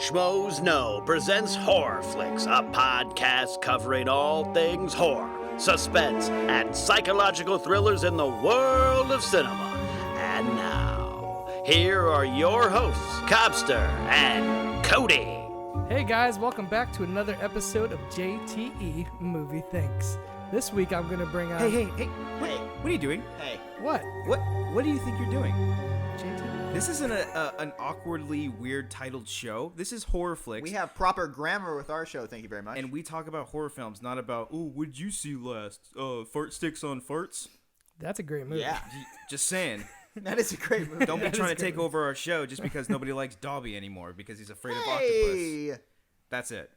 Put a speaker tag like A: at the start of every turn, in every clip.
A: Schmoes Know presents HorrorFlix, a podcast covering all things horror, suspense, and psychological thrillers in the world of cinema. And now, here are your hosts, Cobbster and Cody.
B: Hey guys, welcome back to another episode of JTE Movie Thinks. This week I'm going to bring on...
C: Hey, what are you doing?
D: Hey.
B: What?
C: What do you think you're doing?
B: JTE?
C: This isn't an awkwardly weird titled show. This is HorrorFlix.
D: We have proper grammar with our show, thank you very much.
C: And we talk about horror films, not about, oh, what'd you see last? Fart sticks on farts?
B: That's a great movie.
D: Yeah.
C: Just saying.
D: That is a great movie.
C: Don't be trying to take over our show just because nobody likes Dobby anymore because he's afraid of octopus. That's it.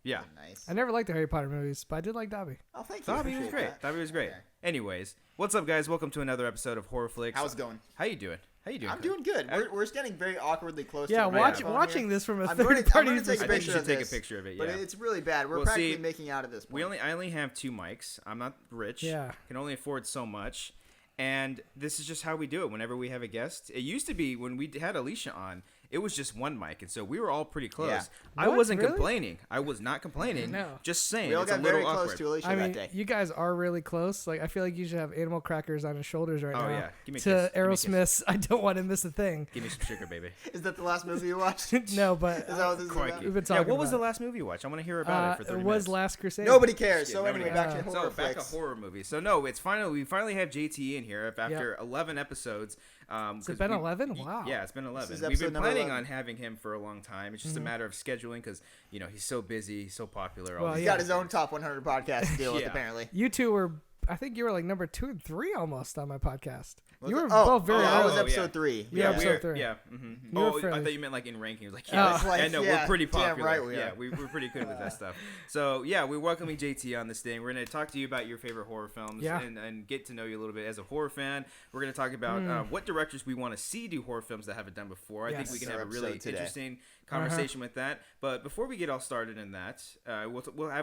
C: Yeah.
D: Nice.
B: I never liked the Harry Potter movies, but I did like Dobby.
D: Oh, thank you.
C: Dobby was great.
D: That.
C: Dobby was great.
D: Okay.
C: Anyways, what's up, guys? Welcome to another episode of HorrorFlix.
D: How's it going?
C: How you doing?
D: I'm doing good. We're getting very awkwardly close
B: Yeah,
D: to the microphone
B: watching
D: here.
B: this from a
D: I'm
B: third
D: gonna
B: party
D: take a
C: I think you
D: picture
C: should
D: of
C: take a
D: this,
C: picture of it,
D: but
C: yeah.
D: it's really bad. We're
C: Well,
D: practically
C: see,
D: making out at this point.
C: I only have 2 mics. I'm not rich.
B: Yeah.
C: Can only afford so much. And this is just how we do it whenever we have a guest. It used to be when we had Alicia on, it was just one mic, and so we were all pretty close.
D: Yeah.
C: I
B: What?
C: wasn't
B: Really?
C: complaining. I was not complaining.
B: No.
C: Just saying.
D: We all
C: it's
D: got
C: a little
D: very
C: awkward.
D: close to Alicia
B: I
D: that
B: mean,
D: day.
B: you guys are really close. Like, I feel like you should have animal crackers on his shoulders right now.
C: Oh, yeah. Give me a
B: to
C: kiss. Give me a kiss.
B: Aerosmith's I Don't Want to Miss a Thing.
C: Give me some sugar, baby.
D: Is that the last movie you watched?
B: No, but
D: Is that what this is about?
B: we've been
C: Yeah,
B: talking
C: what was the
B: about
C: last movie you watched? I want to hear about it for 30
B: it
C: minutes.
B: was Last Crusade.
D: Nobody cares.
C: Yeah,
D: So
C: nobody
D: anyway, back to
C: So back to
D: HorrorFlix.
C: horror movies. So no, we finally have JTE in here after 11 episodes.
B: Has it been 11? Wow.
C: Yeah, it's been 11.
D: is
C: We've
D: episode
C: been
D: number
C: planning
D: 11.
C: on having him for a long time. It's just a matter of scheduling because he's so busy, so popular. all
B: Well,
C: these
D: He's
B: yeah.
D: got his own top 100 podcast to deal with,
C: Yeah.
D: apparently.
B: You two were, I think you were like number 2 and 3 almost on my podcast.
D: Was
B: You
D: it?
B: were
D: Oh,
B: both very
D: that
B: early.
D: was
C: yeah.
D: episode 3.
B: Yeah, episode
C: we're-
B: 3.
C: Yeah. Mm-hmm.
B: You were
C: Oh, I
B: fairly-
C: thought you meant like in rankings. Like,
B: Oh.
C: yeah,
B: It's
D: like,
C: no,
D: yeah,
C: we're pretty
D: damn
C: popular.
D: right we
C: yeah,
D: are.
C: we're pretty good with that stuff. So yeah, we're welcoming JT on this thing. We're going to talk to you about your favorite horror films
B: Yeah.
C: and get to know you a little bit as a horror fan. We're going to talk about what directors we want to see do horror films that haven't done before. I think
B: Yes.
C: we can
D: Our
C: have a really
D: episode today.
C: interesting conversation with that. But before we get all started in that,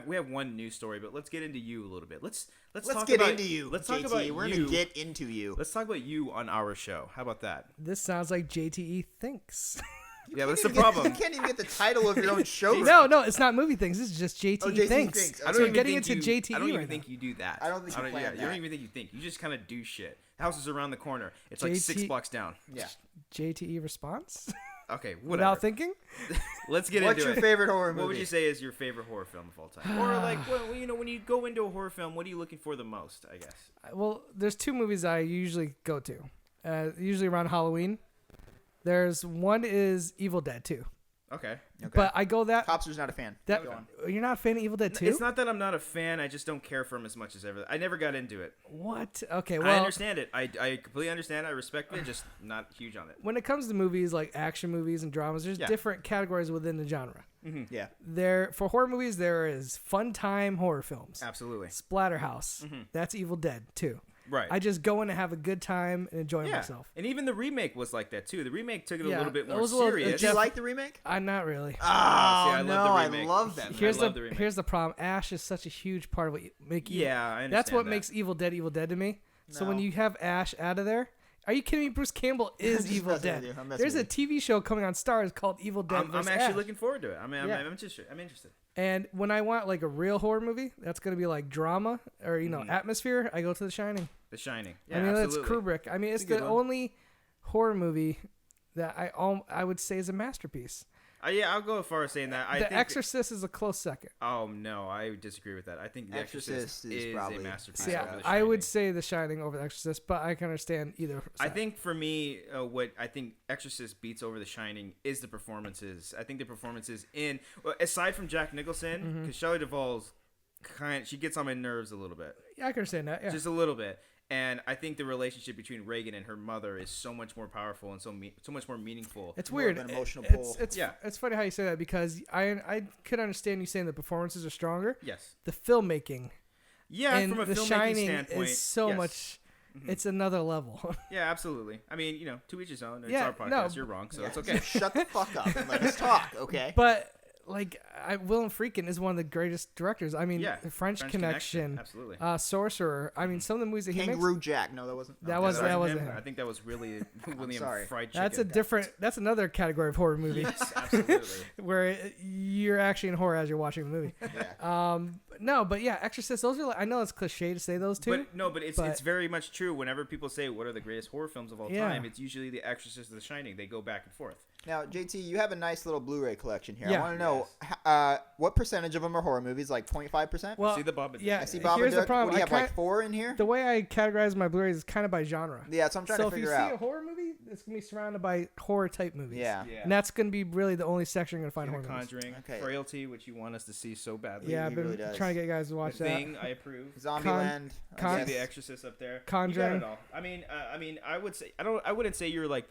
C: we have one news story, but let's get into you a little bit. Let's talk
D: get
C: about,
D: into you,
C: Let's
D: JT.
C: talk about
D: We're
C: you.
D: going to get into you.
C: Let's talk about you on our show. How about that?
B: This sounds like JTE Thinks.
C: Yeah, that's the
D: You can't
C: problem.
D: even get the title of your own show.
B: No, it's not movie things. This is just JTE
D: JTE
B: Thinks.
D: Thinks.
C: I don't
B: So we're
C: even
B: getting
C: think
B: into
C: you,
B: JTE
C: I don't even
B: right
C: think
B: now.
C: you do that.
D: I don't think you planned
C: You don't
D: that.
C: even think you think. You just kind of do shit. The house is around the corner. It's like 6
B: JT
C: blocks down.
D: Yeah.
B: JTE response?
C: Okay, whatever.
B: Without thinking?
C: Let's get
D: What's
C: into
D: your
C: it.
D: favorite horror movie?
C: What would you say is your favorite horror film of all time? Or like, well, when you go into a horror film, what are you looking for the most? I guess.
B: Well, there's 2 movies I usually go to. Usually around Halloween. There's one is Evil Dead 2.
C: Okay.
B: But I go that...
D: Copster's not a fan.
B: that
D: Go on.
B: You're not a fan of Evil Dead 2?
C: It's not that I'm not a fan. I just don't care for him as much as ever. I never got into it.
B: What? Okay,
C: I
B: well...
C: understand it. I completely understand. I respect it. Just not huge on it.
B: When it comes to movies like action movies and dramas, there's
C: Yeah.
B: different categories within the genre.
D: Yeah.
B: For horror movies, there is fun time horror films.
C: Absolutely.
B: Splatterhouse. That's Evil Dead 2.
C: Right.
B: I just go in and have a good time and enjoy myself.
C: And even the remake was like that too. The remake took it
B: Yeah,
C: a little bit
B: it
C: more
B: was a little-
C: serious.
D: Did you like the remake?
B: I'm not really.
D: Oh,
C: I
D: no,
C: love the
D: I
C: remake.
D: love that.
B: Here's
C: love the remake.
B: here's the problem. Ash is such a huge part of what make Evil.
C: Yeah, I understand
B: That's what
C: that.
B: makes Evil Dead to me. So when
D: No.
B: you have Ash out of there, are you kidding me? Bruce Campbell is
D: just
B: Evil
D: messing
B: Dead.
D: with you. I'm messing
B: There's a
D: with
B: TV show coming on Starz called Evil Dead.
C: I'm
B: vs.
C: actually
B: Ash.
C: looking forward to it. I'm
B: Yeah.
C: interested. I'm interested.
B: And when I want like a real horror movie, that's gonna be like drama or atmosphere. I go to The Shining.
C: The Shining. Yeah,
B: I mean,
C: absolutely.
B: that's Kubrick. I mean, it's
C: a good
B: the
C: one.
B: only horror movie that I would say is a masterpiece.
C: Yeah, I'll go as far as saying that. I
B: The
C: think
B: Exorcist is a close second.
C: Oh no, I disagree with that. I think The Exorcist,
D: Exorcist is probably
C: a masterpiece.
B: So, yeah,
C: over The
B: I would
C: Shining.
B: say The Shining over The Exorcist, but I can understand either.
C: I
B: side.
C: think for me, what I think Exorcist beats over The Shining is the performances. I think the performances aside from Jack Nicholson, because Shelley Duvall's she gets on my nerves a little bit,
B: Yeah, I can understand that. Yeah.
C: just a little bit. And I think the relationship between Reagan and her mother is so much more powerful and so much more meaningful.
B: It's
D: More
B: weird.
D: of an emotional
B: It's-
D: pull.
B: It's
C: Yeah.
B: It's funny how you say that because I could understand you saying the performances are stronger.
C: Yes.
B: The filmmaking
C: Yeah,
B: and
C: from a
B: The
C: filmmaking
B: Shining
C: standpoint,
B: is so
C: yes.
B: much. It's another level.
C: Yeah, absolutely. I mean, to each his own. It's
B: Yeah,
C: our podcast.
B: no.
C: You're wrong, so
D: Yeah,
C: it's okay.
D: so shut the fuck up and let us talk, okay?
B: But Willem Friedkin is one of the greatest directors. I mean, French Connection,
C: absolutely.
B: Sorcerer. I mean, some of the movies that he makes.
D: Kangaroo Jack. No, that wasn't.
B: That wasn't him.
C: I think that was really William
D: sorry.
C: Fried Chicken.
B: That's a different. That's another category of horror movie.
C: Yes, absolutely.
B: Where you're actually in horror as you're watching the movie.
D: Yeah.
B: No, but yeah, Exorcist. Those are. I know it's cliche to say those two.
C: But it's very much true. Whenever people say what are the greatest horror films of all time, it's usually The Exorcist or The Shining. They go back and forth.
D: Now, JT, you have a nice little Blu-ray collection here.
B: Yeah.
D: I want to know what percentage of them are horror movies, like 0.5%?
B: Well,
C: See the Babadook.
B: yeah.
D: I see Babadook.
B: Here's the problem.
D: What do you have, like 4 in here?
B: The way I categorize my Blu-rays is kind of by genre.
D: Yeah, so I'm trying to figure out.
B: So if you see a horror movie, it's gonna be surrounded by horror type movies.
D: Yeah.
B: And that's gonna be really the only section you're gonna find horror movies.
C: Conjuring,
D: Okay.
C: Frailty, which you want us to see so badly.
B: Yeah, I've been
D: really does.
B: trying to get you guys to watch
C: The
B: that.
C: Thing, I approve.
D: Zombieland.
B: Con-
D: I guess.
C: The Exorcist up there.
B: Conjuring.
C: You got it all. I mean, I would say I wouldn't say you're like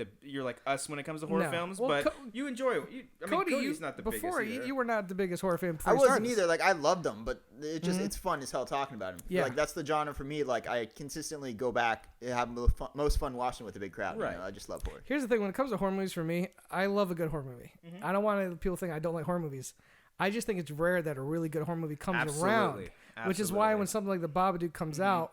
C: us when it comes to horror films,
B: Well,
C: but you enjoy it.
B: Cody,
C: Cody's not the
B: before
C: biggest either.
B: you were not the biggest horror fan. Before
D: I
B: you
D: wasn't
B: started.
D: either. Like, I loved them, but it's fun as hell talking about them.
B: Yeah.
D: Like, that's the genre for me. Like, I consistently go back and have most fun watching with a big crowd.
C: Right.
D: You know? I just love horror.
B: Here's the thing: when it comes to horror movies, for me, I love a good horror movie. I don't want people to think I don't like horror movies. I just think it's rare that a really good horror movie comes around, which is why when something like The Babadook comes out,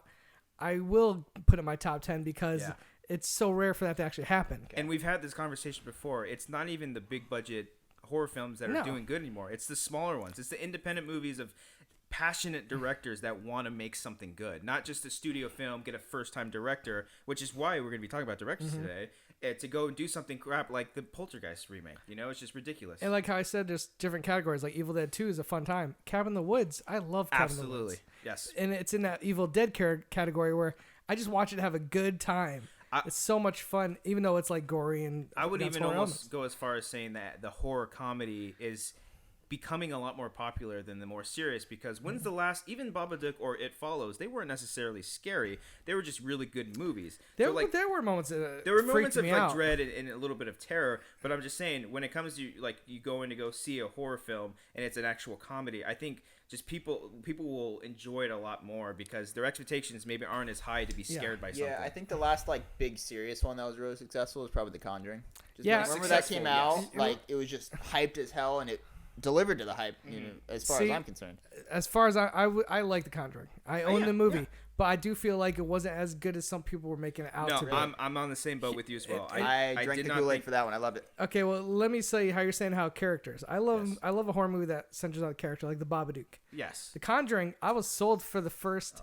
B: I will put it in my top 10 because it's so rare for that to actually happen.
C: And we've had this conversation before. It's not even the big budget horror films that are doing good anymore. It's the smaller ones. It's the independent movies of passionate directors that want to make something good, not just a studio film, get a first-time director, which is why we're going to be talking about directors today, to go and do something crap like the Poltergeist remake. You know, it's just ridiculous.
B: And like how I said, there's different categories. Like Evil Dead 2 is a fun time. Cabin in the Woods, I love Cabin in the Woods.
C: Yes.
B: And it's in that Evil Dead category where I just watch it have a good time. It's so much fun, even though it's like gory and
C: I would even almost
B: elements.
C: go as far as saying that the horror comedy is becoming a lot more popular than the more serious, because when's the last, even Babadook or It Follows, they weren't necessarily scary. They were just really good movies.
B: There were moments that
C: there were moments of
B: me
C: like
B: out.
C: dread and a little bit of terror, but I'm just saying, when it comes to like you go in to go see a horror film and it's an actual comedy, I think just people will enjoy it a lot more because their expectations maybe aren't as high to be scared by something.
D: Yeah, I think the last like big serious one that was really successful was probably The Conjuring.
B: Yeah,
D: remember that came out, like it was just hyped as hell, and it delivered to the hype. You know, as far as I'm concerned.
B: As far as I like The Conjuring. I own the movie, but I do feel like it wasn't as good as some people were making it out to be.
C: I'm on the same boat with you as well.
D: I drank the Kool-Aid for that one. I loved it.
B: Okay, well, let me say how you're saying how characters. I love a horror movie that centers on a character, like The Babadook.
C: Yes.
B: The Conjuring, I was sold for the first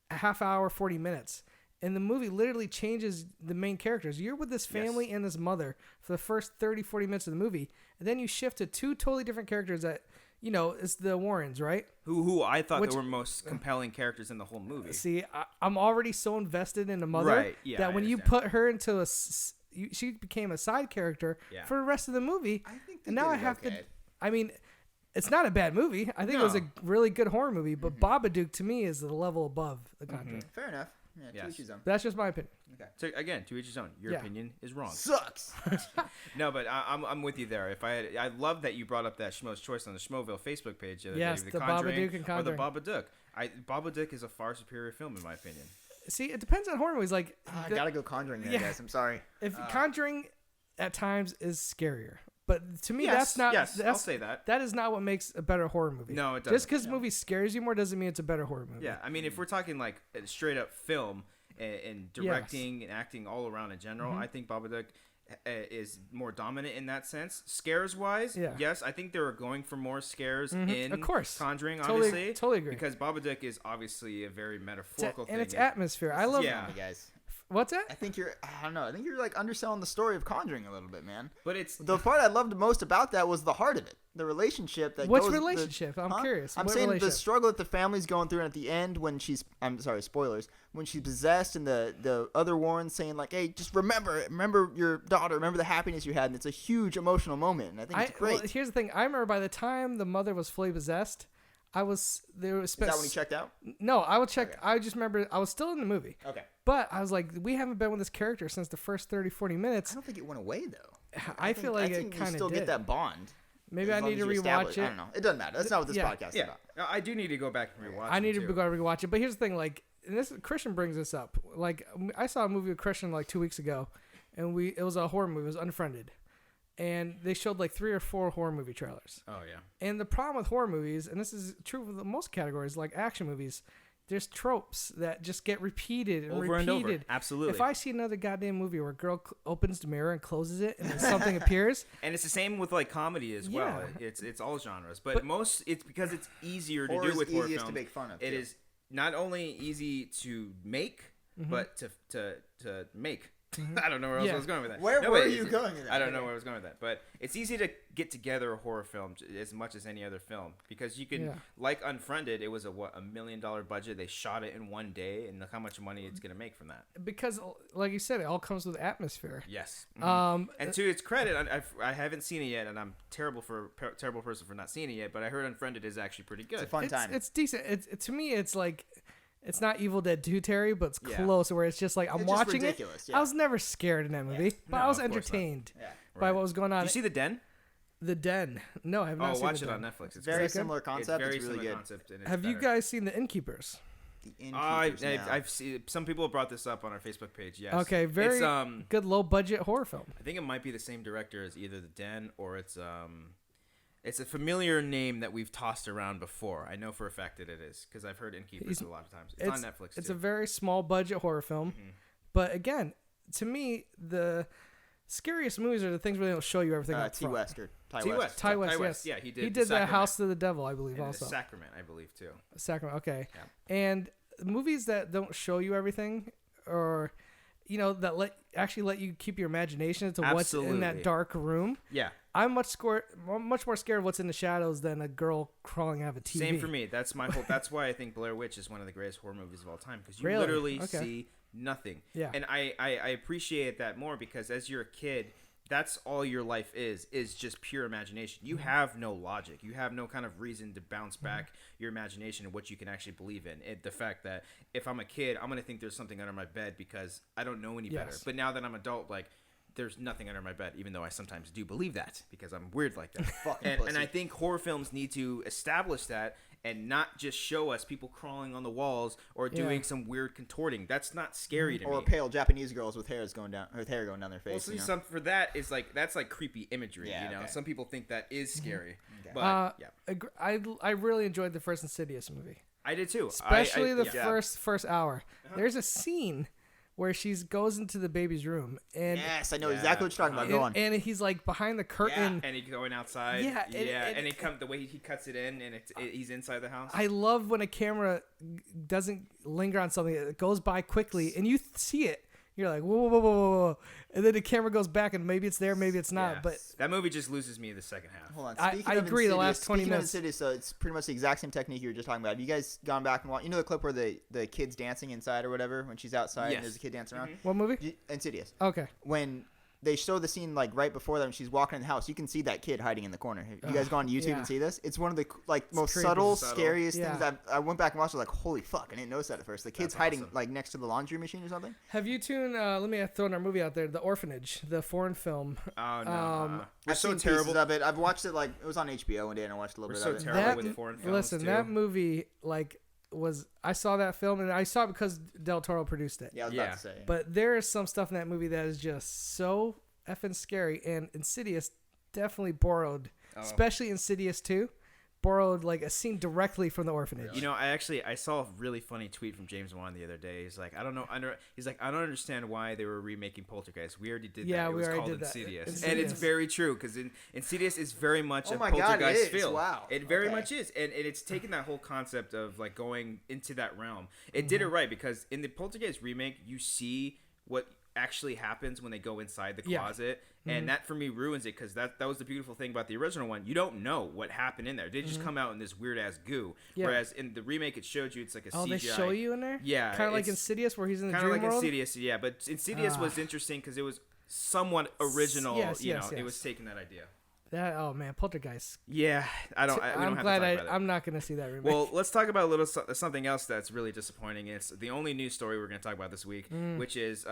B: half hour, 40 minutes. And the movie literally changes the main characters. You're with this family and this mother for the first 30, 40 minutes of the movie. And then you shift to two totally different characters that, you know, it's the Warrens, right?
C: Who I thought they were most compelling characters in the whole movie.
B: See, I'm already so invested in the mother that when you put her into she became a side character for the rest of the movie.
D: I think
B: and now I have to, I mean, it's not a bad movie. I think it was a really good horror movie, but Babadook to me is the level above The Conjuring.
D: Fair enough. Yeah, to each his own.
B: That's just my opinion.
D: Okay.
C: So again, to each his own. Your opinion is wrong.
D: Sucks.
C: No, but I'm with you there. I love that you brought up that Schmo's Choice on the Schmoville Facebook page.
B: Yes,
C: the
B: the
C: Conjuring
B: Babadook and Conjuring.
C: or the Babadook. Babadook is a far superior film in my opinion.
B: See, it depends on horror movies. Like,
D: I gotta go Conjuring there, guys. I'm sorry.
B: If Conjuring at times is scarier. But to me,
C: Yes,
B: that's not.
C: yes,
B: that's,
C: I'll say that.
B: That is not what makes a better horror movie.
C: No, it doesn't.
B: Just because movie scares you more doesn't mean it's a better horror movie.
C: Yeah, I mean, if we're talking like a straight up film and directing and acting all around in general, I think Babadook is more dominant in that sense. Scares wise, yes, I think they were going for more scares in
B: of course.
C: Conjuring,
B: Totally-
C: obviously.
B: totally agree.
C: Because Babadook is obviously a very metaphorical thing.
B: And it's atmosphere. I love.
C: Yeah.
D: Hey, guys.
B: What's that?
D: I think you're. I don't know. I think you're like underselling the story of Conjuring a little bit, man.
C: But it's
D: The part I loved most about that was the heart of it, the relationship that.
B: What's
D: goes,
B: relationship? I'm curious.
D: I'm
B: What
D: saying
B: relationship?
D: the struggle that the family's going through, and at the end when she's. I'm sorry, spoilers. When she's possessed, and the other Warrens saying like, "Hey, just remember your daughter, remember the happiness you had," and it's a huge emotional moment, and I think it's great.
B: Well, here's the thing. I remember by the time the mother was fully possessed, there was.
D: Is that when you checked out?
B: No, I would check. I just remember I was still in the movie.
D: Okay.
B: But I was like, we haven't been with this character since the first 30, 40 minutes.
D: I don't think it went away though.
B: I feel like
D: I think
B: it kind of
D: still
B: did.
D: get that bond.
B: Maybe
D: as
B: I
D: long
B: need
D: as
B: to
D: you
B: rewatch
D: establish-
B: it.
D: I don't know. It doesn't matter. That's not what this podcast is about.
C: I do need to go back and rewatch.
B: I need
C: it
B: to
C: too.
B: go rewatch it. But here's the thing, like, and this Christian brings this up. Like, I saw a movie with Christian like 2 weeks ago, and it was a horror movie. It was Unfriended, and they showed like 3 or 4 horror movie trailers.
C: Oh yeah.
B: And the problem with horror movies, and this is true for most categories, like action movies, there's tropes that just get repeated and
C: over
B: repeated.
C: And over. Absolutely.
B: If I see another goddamn movie where a girl opens the mirror and closes it and then something appears,
C: and it's the same with like comedy as well. It's all genres, but most it's because it's easier to do with horror films.
D: To make fun of.
C: It is not only easy to make, but to make. I don't know where else I was going with that.
D: Where were you going with that?
C: I don't know where I was going with that. But it's easy to get together a horror film as much as any other film because you can, like Unfriended, it was $1 million budget. They shot it in one day, and look how much money it's going to make from that.
B: Because, like you said, it all comes with atmosphere.
C: Yes. And to its credit, I haven't seen it yet, and I'm terrible person for not seeing it yet. But I heard Unfriended is actually pretty good.
D: It's a fun time.
B: It's decent. To me, it's like. It's not Evil Dead 2, Terry, but it's close. Where it's just like I'm watching it.
D: Yeah.
B: I was never scared in that movie, but I was entertained by what was going on.
C: Did you see The Den?
B: The Den? No, I have not seen
C: watch
B: The
C: it
B: Den.
C: on Netflix. It's
D: very similar concept.
C: It's
D: really
C: similar
D: good.
C: concept, and it's
B: Have you guys seen The Innkeepers?
D: The Innkeepers.
C: I've seen some people have brought this up on our Facebook page. Yes.
B: Okay, very good low budget horror film.
C: I think it might be the same director as either The Den or it's a familiar name that we've tossed around before. I know for a fact that it is because I've heard Innkeepers a lot of times. It's on Netflix.
B: It's
C: too.
B: a very small budget horror film, but again, to me, the scariest movies are the things where they don't show you everything.
D: Ty West.
C: Ty West, yes. Yeah, he did
B: the House of the Devil, I believe,
C: and
B: also.
C: Sacrament, I believe, too.
B: Sacrament, okay.
C: Yeah.
B: And movies that don't show you everything, or that let you keep your imagination into what's in that dark room.
C: Yeah.
B: I'm much more scared of what's in the shadows than a girl crawling out of a TV.
C: Same for me. That's my whole. That's why I think Blair Witch is one of the greatest horror movies of all time because you literally see nothing.
B: Yeah.
C: And I appreciate that more because as you're a kid, that's all your life is just pure imagination. You have no logic. You have no kind of reason to bounce back your imagination and what you can actually believe in. The fact that if I'm a kid, I'm gonna think there's something under my bed because I don't know any better. But now that I'm adult, like. There's nothing under my bed, even though I sometimes do believe that because I'm weird like that. And I think horror films need to establish that and not just show us people crawling on the walls or doing some weird contorting. That's not scary to me.
D: Or pale Japanese girls with hair going down their face.
C: Well, some for that is like that's like creepy imagery. Yeah, some people think that is scary.
B: But I really enjoyed the first Insidious movie.
C: I did too,
B: especially the first hour. There's a scene where she goes into the baby's room. And
D: yes, I know exactly what you're talking about. Go on.
B: And he's like behind the curtain.
C: Yeah, and he's going outside.
B: Yeah.
C: And the way he cuts it in, and he's inside the house.
B: I love when a camera doesn't linger on something. It goes by quickly, and you see it. You're like, whoa, whoa, whoa, whoa, whoa. And then the camera goes back, and maybe it's there, maybe it's not.
C: Yeah.
B: But
C: that movie just loses me in the second half.
D: Hold on.
B: I agree. The last 20 minutes.
D: Insidious, so it's pretty much the exact same technique you were just talking about. Have you guys gone back and watched? You know the clip where the kid's dancing inside or whatever when she's outside and there's a kid dancing around?
B: What movie?
D: Insidious.
B: Okay.
D: When they show the scene like right before that when she's walking in the house, you can see that kid hiding in the corner. Have you guys gone to YouTube and see this? It's one of the most subtle, scariest things. I went back and watched it like, holy fuck, I didn't notice that at first. The kid's hiding like next to the laundry machine or something.
B: Have you tuned, let me throw another movie out there, The Orphanage, the foreign film.
C: Oh, no.
D: I've seen pieces of it. I've watched it like, it was on HBO one day and I watched a little bit of it.
C: We're so terrible with foreign films,
B: listen,
C: too.
B: that movie, I saw that film and I saw it because Del Toro produced it.
D: Yeah, I was about to say.
B: But there is some stuff in that movie that is just so effing scary, and Insidious definitely borrowed, especially Insidious 2, borrowed like a scene directly from The Orphanage.
C: You know, I saw a really funny tweet from James Wan the other day. He's like, I don't understand why they were remaking Poltergeist. We already did that. It was called Insidious. And it's very true because Insidious is very much a Poltergeist feel.
D: Wow.
C: It very much is, and it's taken that whole concept of like going into that realm. It did it right because in the Poltergeist remake, you see what actually happens when they go inside the closet, and that for me ruins it because that was the beautiful thing about the original one. You don't know what happened in there. They just come out in this weird ass goo. Whereas in the remake, it showed you it's like a CGI.
B: Oh, they show you in there?
C: Yeah,
B: kind of like Insidious, where he's in the dream world.
C: Kind of like Insidious, yeah. But Insidious was interesting because it was somewhat original. It was taking that idea.
B: Poltergeist.
C: Yeah, I'm
B: not gonna see that remake.
C: Well, let's talk about something else that's really disappointing. It's the only news story we're gonna talk about this week, which is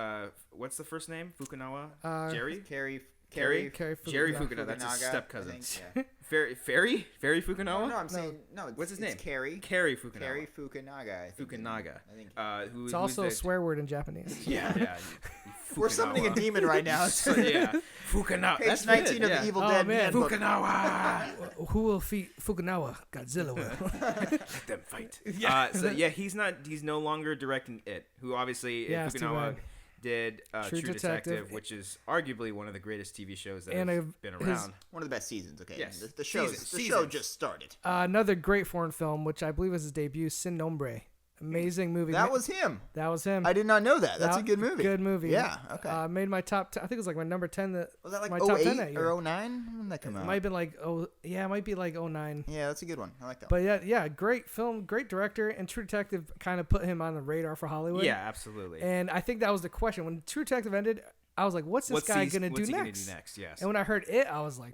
C: what's the first name? Fukunaga? Jerry?
D: Carrie
C: Jerry Fukunaga. That's his step cousin. Ferry Fukunaga?
D: No, I'm saying no.
C: What's his name?
D: Carrie
C: Fukunaga.
D: Carrie Fukunaga.
C: Fukunaga.
D: I think.
B: It's also a swear word in Japanese.
C: Yeah.
D: We're summoning a demon right now.
C: So, yeah, Fukunawa.
D: Page
C: That's
D: 19 of
C: yeah.
D: the Evil
B: Oh,
D: Dead
B: man.
D: handbook.
B: Fukunawa. Who will defeat Fukunawa? Godzilla will.
C: Let them fight. He's not. He's no longer directing it. Who obviously
B: Yeah, it's too
C: Fukunawa
B: bad.
C: did
B: True
C: True
B: Detective,
C: Detective, which is arguably one of the greatest TV shows that
B: And
C: have been around.
D: One of the best seasons. Okay.
C: Yes.
D: The show
C: Seasons.
D: just started.
B: Another great foreign film, which I believe was his debut, Sin Nombre. Amazing movie.
D: That was him.
B: That was him.
D: I did not know that. That's a good movie.
B: Good movie.
D: Yeah. Okay.
B: Made my top 10. I think it was like my number 10.
D: Was that like
B: my top 10 that
D: 08
B: year.
D: or 09? When did that come
B: It
D: out?
B: might have been like, it might be like 09.
D: Yeah, that's a good one. I like that.
B: But yeah, great film, great director, and True Detective kind of put him on the radar for Hollywood.
C: Yeah, absolutely.
B: And I think that was the question. When True Detective ended, I was like, what's this guy going to do next?
C: Gonna do next? Yes.
B: And when I heard it, I was like,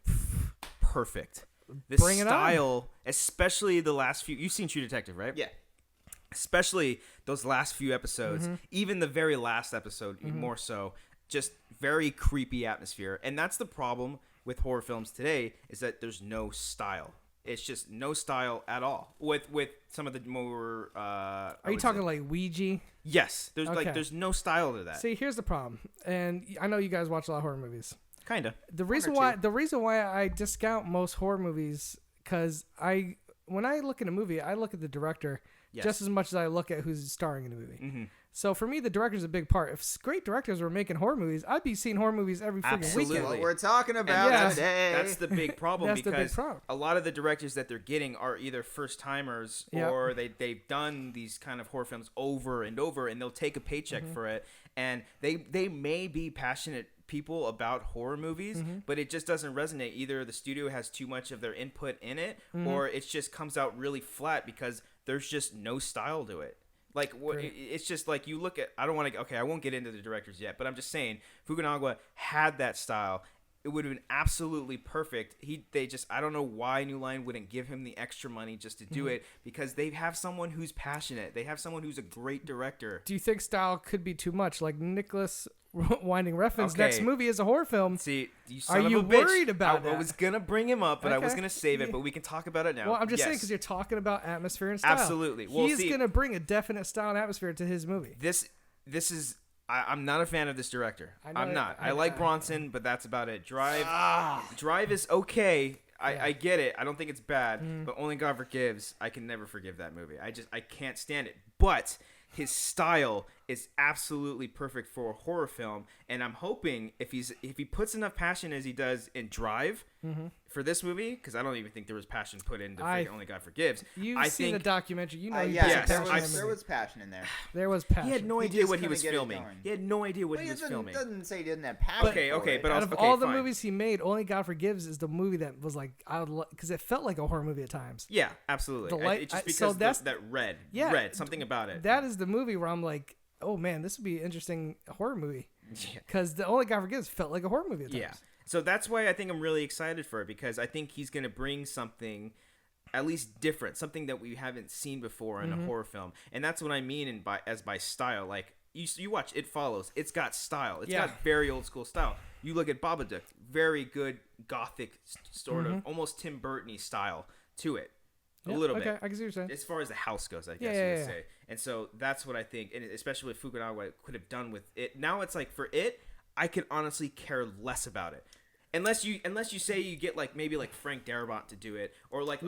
C: Perfect. The
B: Bring it on.
C: style, especially the last few. You've seen True Detective, right?
D: Yeah.
C: Especially those last few episodes,
B: Mm-hmm.
C: even the very last episode, more so, just very creepy atmosphere. And that's the problem with horror films today, is that there's no style. It's just no style at all. With some of the more
B: are you talking like Ouija?
C: Yes, there's
B: Okay.
C: there's no style to that.
B: See, here's the problem. And I know you guys watch a lot of horror movies.
C: Kinda.
B: The reason why I discount most horror movies, because when I look at a movie, I look at the director just as much as I look at who's starring in the movie.
C: Mm-hmm.
B: So for me, the director's a big part. If great directors were making horror movies, I'd be seeing horror movies every freaking
C: Absolutely.
B: weekend.
D: What we're talking about
B: Yeah.
D: today.
C: That's the big problem.
B: That's the big
C: because
B: problem.
C: a lot of the directors that they're getting are either first timers
B: Yep.
C: or they've done these kind of horror films over and over, and they'll take a paycheck
B: Mm-hmm.
C: for it. And they may be passionate people about horror movies,
B: Mm-hmm.
C: but it just doesn't resonate. Either the studio has too much of their input in it,
B: Mm-hmm.
C: or it just comes out really flat because there's just no style to it. Like, it's just like you look at, I don't want to, okay, I won't get into the directors yet, but I'm just saying, Fukunaga had that style. It would have been absolutely perfect. I don't know why New Line wouldn't give him the extra money just to do it, because they have someone who's passionate. They have someone who's a great director.
B: Do you think style could be too much? Like Nicholas Winding Refn's
C: Okay.
B: next movie is a horror film.
C: See, you
B: Are
C: son of
B: you
C: a bitch.
B: worried about
C: I
B: that?
C: was going to bring him up, but I was
B: Okay.
C: going to save it, but we can talk about it now.
B: Well, I'm just saying
C: Yes.
B: because you're talking about atmosphere and style.
C: Absolutely. Well,
B: He's
C: see-
B: going to bring a definite style and atmosphere to his movie.
C: This is... I'm not a fan of this director.
B: I know
C: I'm
B: that-
C: not.
B: I-
C: I like Bronson, but that's about it. Drive is okay. I get it. I don't think it's bad, but Only God Forgives, I can never forgive that movie. I can't stand it. But his style is absolutely perfect for a horror film, and I'm hoping if he puts enough passion as he does in Drive for this movie, because I don't even think there was passion put into freaking Only God Forgives.
B: You've seen the documentary. You know he
D: yeah,
B: puts
C: yes,
B: passion in that
D: there
B: movie.
D: was passion in there.
B: There was passion.
C: He had no
D: He
C: idea
D: just
C: what he
D: couldn't
C: was
D: get it
C: filming.
D: going.
C: He had no idea what he was filming.
D: Doesn't say he didn't have passion.
C: Okay,
D: for
C: okay,
D: it.
C: but
B: Out of
C: okay,
B: all the
C: fine.
B: movies he made, Only God Forgives is the movie that was like because it felt like a horror movie at times.
C: Yeah, absolutely.
B: The light-
C: It's just
B: so
C: because
B: that's-
C: that red, something about it.
B: That is the movie where I'm like, oh man, this would be an interesting horror movie.
C: Yeah.
B: Because the Only God Forgives felt like a horror movie at times.
C: Yeah. So that's why I think I'm really excited for it, because I think he's going to bring something at least different, something that we haven't seen before in a horror film. And that's what I mean by style. Like you watch It Follows, it's got style. It's got very old school style. You look at Babadook, very good gothic sort of almost Tim Burton-y style to it. A little
B: okay,
C: bit.
B: I can see what you're saying.
C: As far as the house goes, I guess
B: Yeah,
C: you would
B: yeah.
C: say. And so that's what I think, and especially with Fukunaga, could have done with it. Now it's like, for it, I could honestly care less about it. Unless you say you get maybe Frank Darabont to do it, or
B: that'd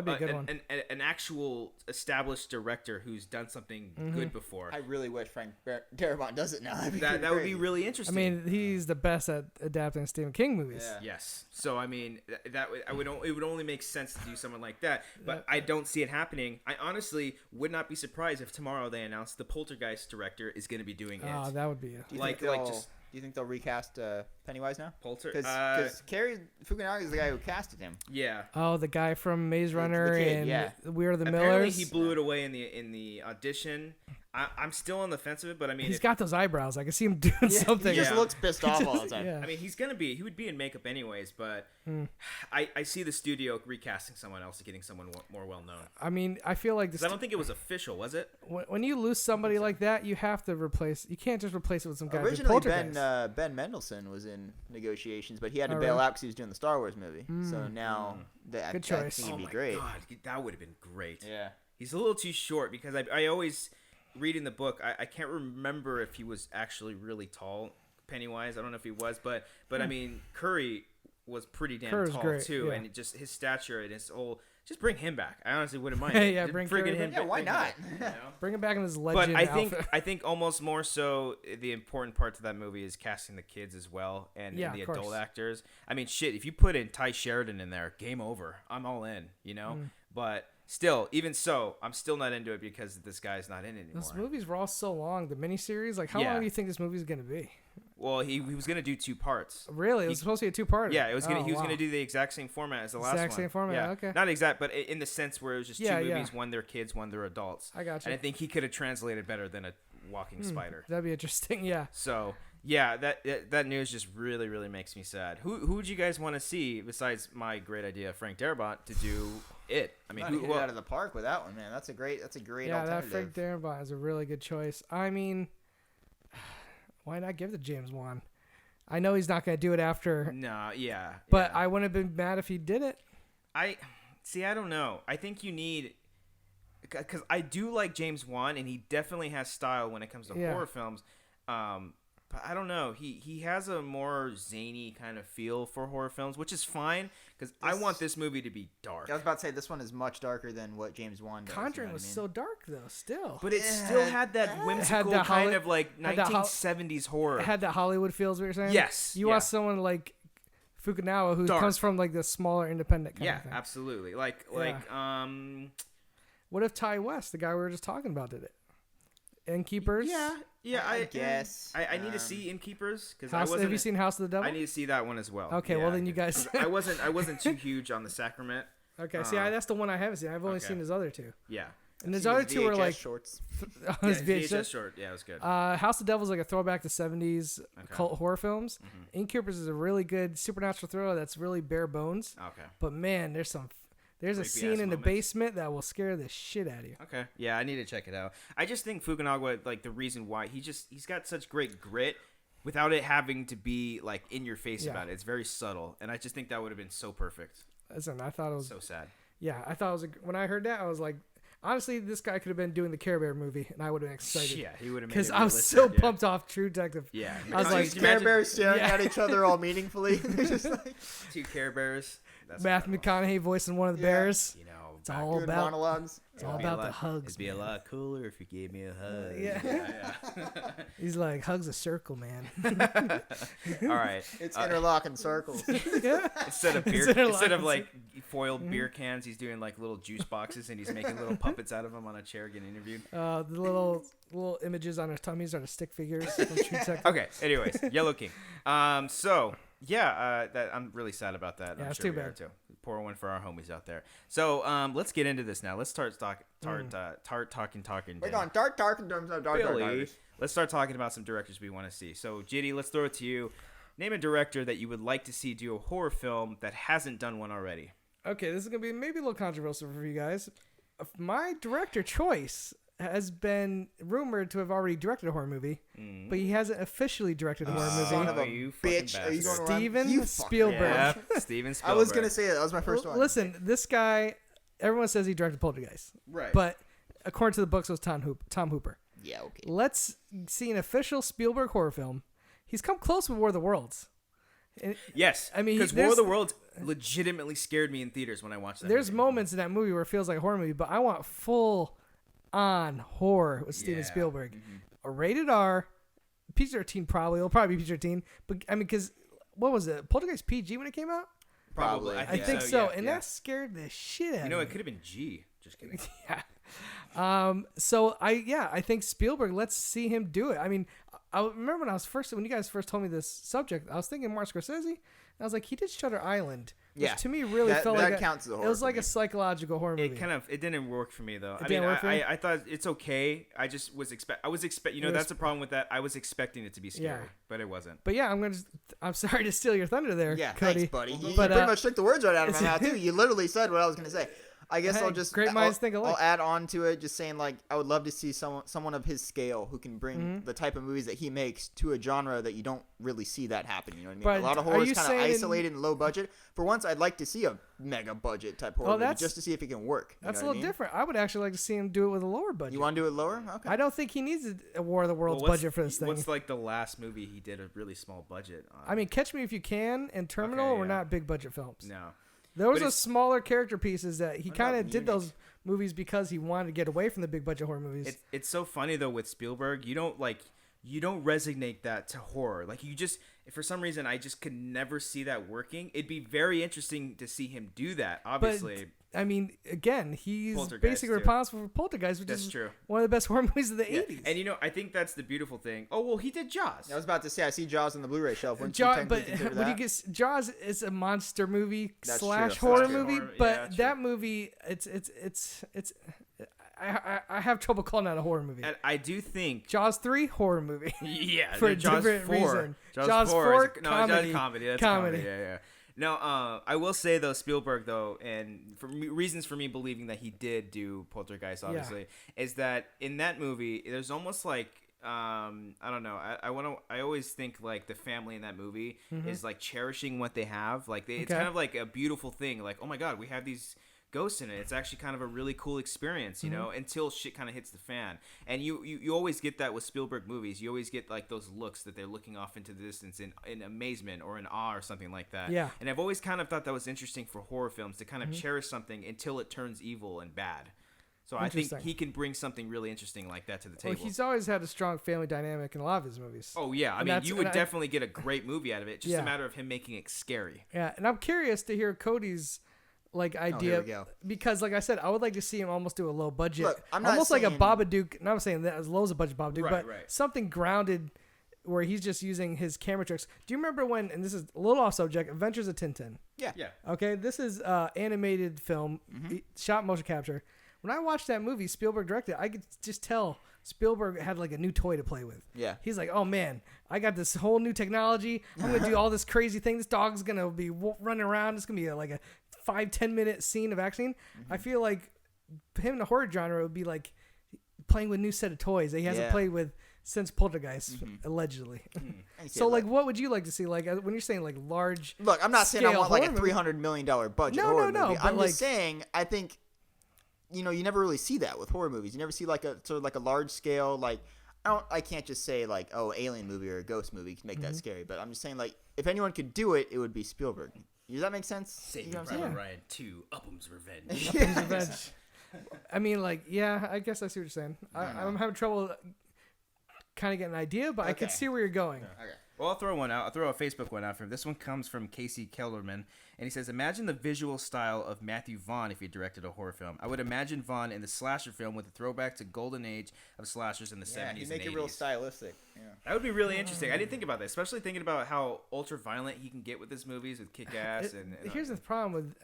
B: be a good one.
C: an actual established director who's done something good before.
D: I really wish Frank Darabont does it now.
C: That would be really
B: I
C: interesting.
B: mean, he's the best at adapting Stephen King movies.
D: Yeah.
C: Yes. So I mean, it would only make sense to do someone like that, but I don't see it happening. I honestly would not be surprised if tomorrow they announce the Poltergeist director is going to be doing it.
B: Oh, that would be
D: Do you
C: Like-
D: think
C: like
D: they'll-
C: just-
D: Do you think they'll recast Pennywise now?
C: Because
D: Kerry Fukunaga is the guy who casted him.
C: yeah.
B: Oh, the guy from Maze Runner
D: kid,
B: and
D: yeah.
B: We Are the
C: Apparently
B: Millers.
C: he blew it away in the audition. I'm still on the fence of it, but I mean,
B: He's got those eyebrows. I can see him doing something.
D: He just
C: Yeah.
D: looks pissed off all the time.
B: Yeah.
C: I mean, he would be in makeup anyways, but I see the studio recasting someone else, getting someone more well known.
B: I mean, I feel like
C: 'Cause I don't think it was official, was it?
B: when you lose somebody like that, you have to replace. You can't just replace it with some guy. who did
D: Originally,
B: Poltergeist.
D: Ben Mendelsohn was in negotiations, but he had to
B: Oh,
D: bail
B: really?
D: out because he was doing the Star Wars movie. So now that
B: Good
D: that
B: choice.
D: thing would be
C: my
D: great.
C: God, that would have been great.
D: Yeah.
C: He's a little too short, because I always read in the book. I can't remember if he was actually really tall Pennywise. I don't know if he was, but I mean, Curry was pretty damn
B: Curry's
C: tall
B: great,
C: too,
B: yeah.
C: and just his stature and his whole. Just bring him back. I honestly wouldn't mind.
B: Yeah,
C: Just
B: bring
C: friggin'
B: Curry
C: him.
B: back.
D: Yeah, why not?
C: You know?
B: Bring him back in his
C: But
B: legend
C: I
B: outfit.
C: think almost more so the important part to that movie is casting the kids as well and
B: Yeah,
C: the
B: of
C: adult
B: course.
C: actors. I mean, shit, if you put in Ty Sheridan in there, game over. I'm all in, you know? But still, even so, I'm still not into it because this guy's not in it anymore.
B: Those movies were all so long. The miniseries, like how
C: Yeah.
B: long do you think this movie's gonna be?
C: Well, he was going to do 2 parts.
B: Really, it was supposed to be a two-parter.
C: Yeah, he was
B: wow.
C: going to do the exact same format as the last one.
B: Exact same format,
C: Yeah.
B: okay.
C: Not exact, but in the sense where it was just
B: Yeah,
C: two
B: yeah.
C: movies, one they're kids, one they're adults.
B: I got you.
C: And I think he could have translated better than a walking spider.
B: That'd be interesting. Yeah.
C: So yeah, that news just really, really makes me sad. Who would you guys want to see besides my great idea, Frank Darabont, to do it? I mean,
D: Not hit it out of the park with that one, man. That's a great
B: Yeah, that
D: alternative.
B: Frank Darabont is a really good choice. I mean, why not give it to James Wan? I know he's not going to do it after,
C: No, yeah.
B: but
C: yeah.
B: I wouldn't have been mad if he did it.
C: I don't know. I think you need, because I do like James Wan, and he definitely has style when it comes to
B: Yeah.
C: horror films. But I don't know. He has a more zany kind of feel for horror films, which is fine because I want this movie to be dark.
D: I was about to say this one is much darker than what James Wan does.
B: Conjuring
D: you know
B: was
D: what I mean?
B: so dark though. Still,
C: But it still had that whimsical
B: that
C: kind
B: Holly-
C: of like
B: had that
C: 1970s horror.
B: it had that Hollywood feels. What you're saying?
C: Yes,
B: You
C: yeah.
B: want someone like Fukunaga who
C: Dark.
B: comes from like the smaller independent kind
C: Yeah,
B: of thing.
C: absolutely. Like
B: What if Ty West, the guy we were just talking about, did it? Innkeepers.
C: yeah.
D: I guess.
C: I need to see Innkeepers because I
B: House,
C: wasn't.
B: have you seen House of the Devil?
C: I need to see that one as well.
B: Okay, well then you guys.
C: 'cause I wasn't too huge on the Sacrament.
B: Okay, see, that's the one I haven't seen. I've only
C: okay.
B: seen his other two,
C: Yeah.
B: and his
D: See
B: other
D: these
B: two were
D: VHS
B: like
D: shorts.
B: his
C: Yeah,
B: VHS.
C: short. Yeah, it was good.
B: House of the Devil is like a throwback to 70s cult horror films.
C: Mm-hmm.
B: Innkeepers is a really good supernatural thriller that's really bare bones.
C: Okay.
B: But man, there's a
C: Creepy-ass
B: scene in the
C: moments.
B: basement that will scare the shit out of you.
C: Okay. Yeah, I need to check it out. I just think Fukunaga, like the reason why he's got such great grit without it having to be like in your face
B: Yeah.
C: about it. It's very subtle, and I just think that would have been so perfect.
B: Listen, I thought it was
C: So sad.
B: yeah, I thought it was when I heard that I was like, honestly, this guy could have been doing the Care Bear movie, and I would have been excited.
C: Yeah, he would have made
B: Because
C: it
B: I was
C: realistic,
B: so
C: yeah.
B: pumped off True Detective.
C: Yeah.
B: I was like,
C: Could you
D: Care
C: imagine
D: Bears staring
B: Yeah.
D: at each other all meaningfully. They're just like
C: 2 Care Bears. That's
B: Matthew
C: incredible.
B: McConaughey voicing one of the
D: Yeah.
B: bears.
C: You know,
B: It's all
D: doing
B: about
D: monologues.
B: it's all about the hugs.
C: It'd be a lot cooler if you gave me a hug.
B: Yeah. He's like, hugs a circle, man.
C: All right.
D: It's interlocking circles.
B: Yeah.
C: Instead of beer,
B: Instead of
C: instead of
B: lions.
C: like foiled beer cans, he's doing like little juice boxes, and he's making little puppets out of them on a chair getting interviewed.
B: The little images on our tummies are the stick figures from True Detective.
C: Okay. Anyways, Yellow King. So yeah, that I'm really sad about that.
B: Yeah,
C: I'm
B: it's
C: sure
B: too
C: we are
B: bad.
C: too. Pour one for our homies out there. So let's get into this now. Let's start talking.
D: We're going dark in terms of dark.
C: Billy, let's start talking about some directors we want to see. So, JD, let's throw it to you. Name a director that you would like to see do a horror film that hasn't done one already.
B: Okay, this is gonna be maybe a little controversial for you guys. My director choice has been rumored to have already directed a horror movie, but he hasn't officially directed a horror
D: Son of
B: movie.
D: a
C: you fucking
D: bitch. Are you
C: bastard.
D: going around?
B: Steven
D: You fucking
B: Spielberg.
C: Yeah,
D: bitch.
C: Steven
D: I
C: Spielberg.
D: was gonna say that. That was my first one.
B: Listen, this guy, everyone says he directed Poltergeist,
C: Right.
B: but according to the books, it was Tom Hooper.
D: Yeah. Okay.
B: Let's see an official Spielberg horror film. He's come close with War of the Worlds.
C: Yes.
B: I mean,
C: because War of
B: there's-
C: the Worlds legitimately scared me in theaters when I watched that.
B: There's
C: movie.
B: moments in that movie where it feels like a horror movie, but I want full on horror with Steven
C: Yeah.
B: Spielberg. A rated R, PG-13 probably. It'll probably be PG-13. But I mean, because what was it? Poltergeist PG when it came out?
C: Probably.
B: I think so.
C: Yeah,
B: And
C: yeah.
B: that scared the shit out
C: You know,
B: of
C: it
B: me.
C: could have been G. Just kidding.
B: Yeah. So I think Spielberg, let's see him do it. I mean, I remember when you guys first told me this subject, I was thinking Martin Scorsese. And I was like, he did Shutter Island, which
D: Yeah.
B: to me really
D: That-
B: felt
D: that
B: like
D: counts as a
B: it
D: horror
B: was
D: for
B: like
D: me.
B: a psychological horror movie.
C: It didn't work for me though. I
B: didn't
C: mean,
B: work for you?
C: I thought it's okay. I just was you know, that's the problem with that. I was expecting it to be scary,
B: Yeah.
C: but it wasn't.
B: But yeah, I'm sorry to steal your thunder there,
D: Yeah.
B: Cody.
D: Thanks, buddy. You
B: But,
D: pretty much took the words right out of my
B: it's-
D: mouth too. You literally said what I was gonna say. I guess I'll just
B: great minds think alike.
D: I'll add on to it, just saying like I would love to see someone of his scale who can bring the type of movies that he makes to a genre that you don't really see that happen. You know what I mean?
B: But
D: a lot of horror is kind of isolated and low budget. For once, I'd like to see a mega budget type horror movie just to see if it can work.
B: That's a little different. I would actually like to see him do it with a lower budget.
D: You want to do it lower? Okay.
B: I don't think he needs a War of the Worlds budget for this thing.
C: What's like the last movie he did a really small budget on?
B: I mean, Catch Me If You Can and Terminal were not big budget films.
C: No.
B: There was a smaller character pieces that he kind of did those movies because he wanted to get away from the big budget horror movies.
C: It's so funny though with Spielberg, you don't resonate that to horror. Like you just, for some reason, I just could never see that working. It'd be very interesting to see him do that. Obviously,
B: I mean, again, he's basically
C: too.
B: responsible for Poltergeist, which is one of the best horror movies of the 80s.
C: And I think that's the beautiful thing. Oh well, he did Jaws.
D: I was about to say I see Jaws on the Blu-ray shelf.
B: Jaws is a monster movie / horror movie, but that movie, I have trouble calling that a horror movie.
C: And I do think
B: Jaws 3 horror movie.
C: Yeah,
B: for a
C: Jaws
B: different
C: 4.
B: reason.
C: Jaws 4 comedy. That's comedy. Yeah. No, I will say though Spielberg though, and for reasons for me believing that he did do Poltergeist, obviously, is that in that movie there's almost like I don't know. I always think like the family in that movie is like cherishing what they have. Like it's kind of like a beautiful thing. Like oh my god, we have these ghosts in it. It's actually kind of a really cool experience, you know, until shit kind of hits the fan. And you always get that with Spielberg movies. You always get like those looks that they're looking off into the distance in amazement or in awe or something like that.
B: Yeah.
C: And I've always kind of thought that was interesting for horror films to kind of cherish something until it turns evil and bad. So I think he can bring something really interesting like that to the table.
B: Well, he's always had a strong family dynamic in a lot of his movies.
C: Oh, yeah. I mean, you would definitely get a great movie out of it. Just a matter of him making it scary.
B: Yeah, and I'm curious to hear Cody's idea because like I said, I would like to see him almost do a low budget, almost like a Babadook. Not saying that as low as a budget Babadook, but something grounded where he's just using his camera tricks. Do you remember when? And this is a little off subject. Adventures of Tintin.
D: Yeah.
B: Okay, this is animated film, shot motion capture. When I watched that movie, Spielberg directed, I could just tell Spielberg had like a new toy to play with.
D: Yeah.
B: He's like, oh man, I got this whole new technology. I'm going to do all this crazy thing. This dog's going to be running around. It's going to be like a 5-10 minute scene of action. I feel like him in the horror genre would be like playing with a new set of toys that he hasn't played with since Poltergeist, allegedly. So like, what would you like to see? Like when you're saying like large
D: Look, I'm not saying I want like a
B: movie.
D: $300 million budget horror movie. I'm just saying, I think, you never really see that with horror movies. You never see like a sort of like a large scale, like I can't just say like, oh, alien movie or a ghost movie can make that scary. But I'm just saying like, if anyone could do it, it would be Spielberg. Does that make sense?
A: Saving Private Ryan 2, Upham's Revenge.
B: Upham's Revenge. I mean, like, yeah, I guess I see what you're saying. I'm having trouble kind of getting an idea, but I can see where you're going.
D: Okay.
C: Well, I'll throw one out. I'll throw a Facebook one out for him. This one comes from Casey Kellerman, and he says, imagine the visual style of Matthew Vaughn if he directed a horror film. I would imagine Vaughn in the slasher film with a throwback to golden age of slashers in the 70s and 80s.
D: Make it real stylistic. Yeah.
C: That would be really interesting. I didn't think about that, especially thinking about how ultra-violent he can get with his movies with Kick-Ass.
B: Here's the problem with...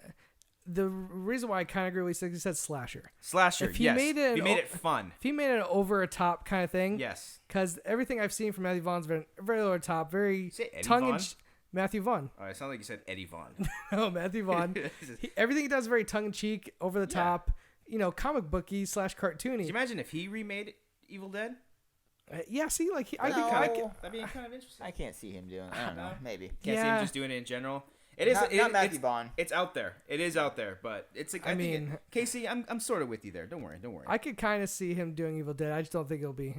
B: The reason why I kind of agree with he said slasher.
C: Slasher,
B: if he made it
C: fun.
B: If he made it an over-a-top kind of thing.
C: Yes.
B: Because everything I've seen from Matthew Vaughn's been very over-top, very tongue-in-cheek. Matthew Vaughn.
C: Oh, it sounded like you said Eddie Vaughn.
B: No, Matthew Vaughn. Everything he does is very tongue-in-cheek, over-the-top, comic booky / cartoony.
C: Can you imagine if he remade Evil Dead?
B: Yeah, see, like...
C: that'd be kind of interesting.
D: I can't see him doing it. I don't know. Maybe.
C: Can't see him just doing it in general. It is
D: not Matthew Vaughn.
C: It's out there. It is out there, but it's like Casey, I'm sort of with you there. Don't worry.
B: I could kind of see him doing Evil Dead. I just don't think it'll be.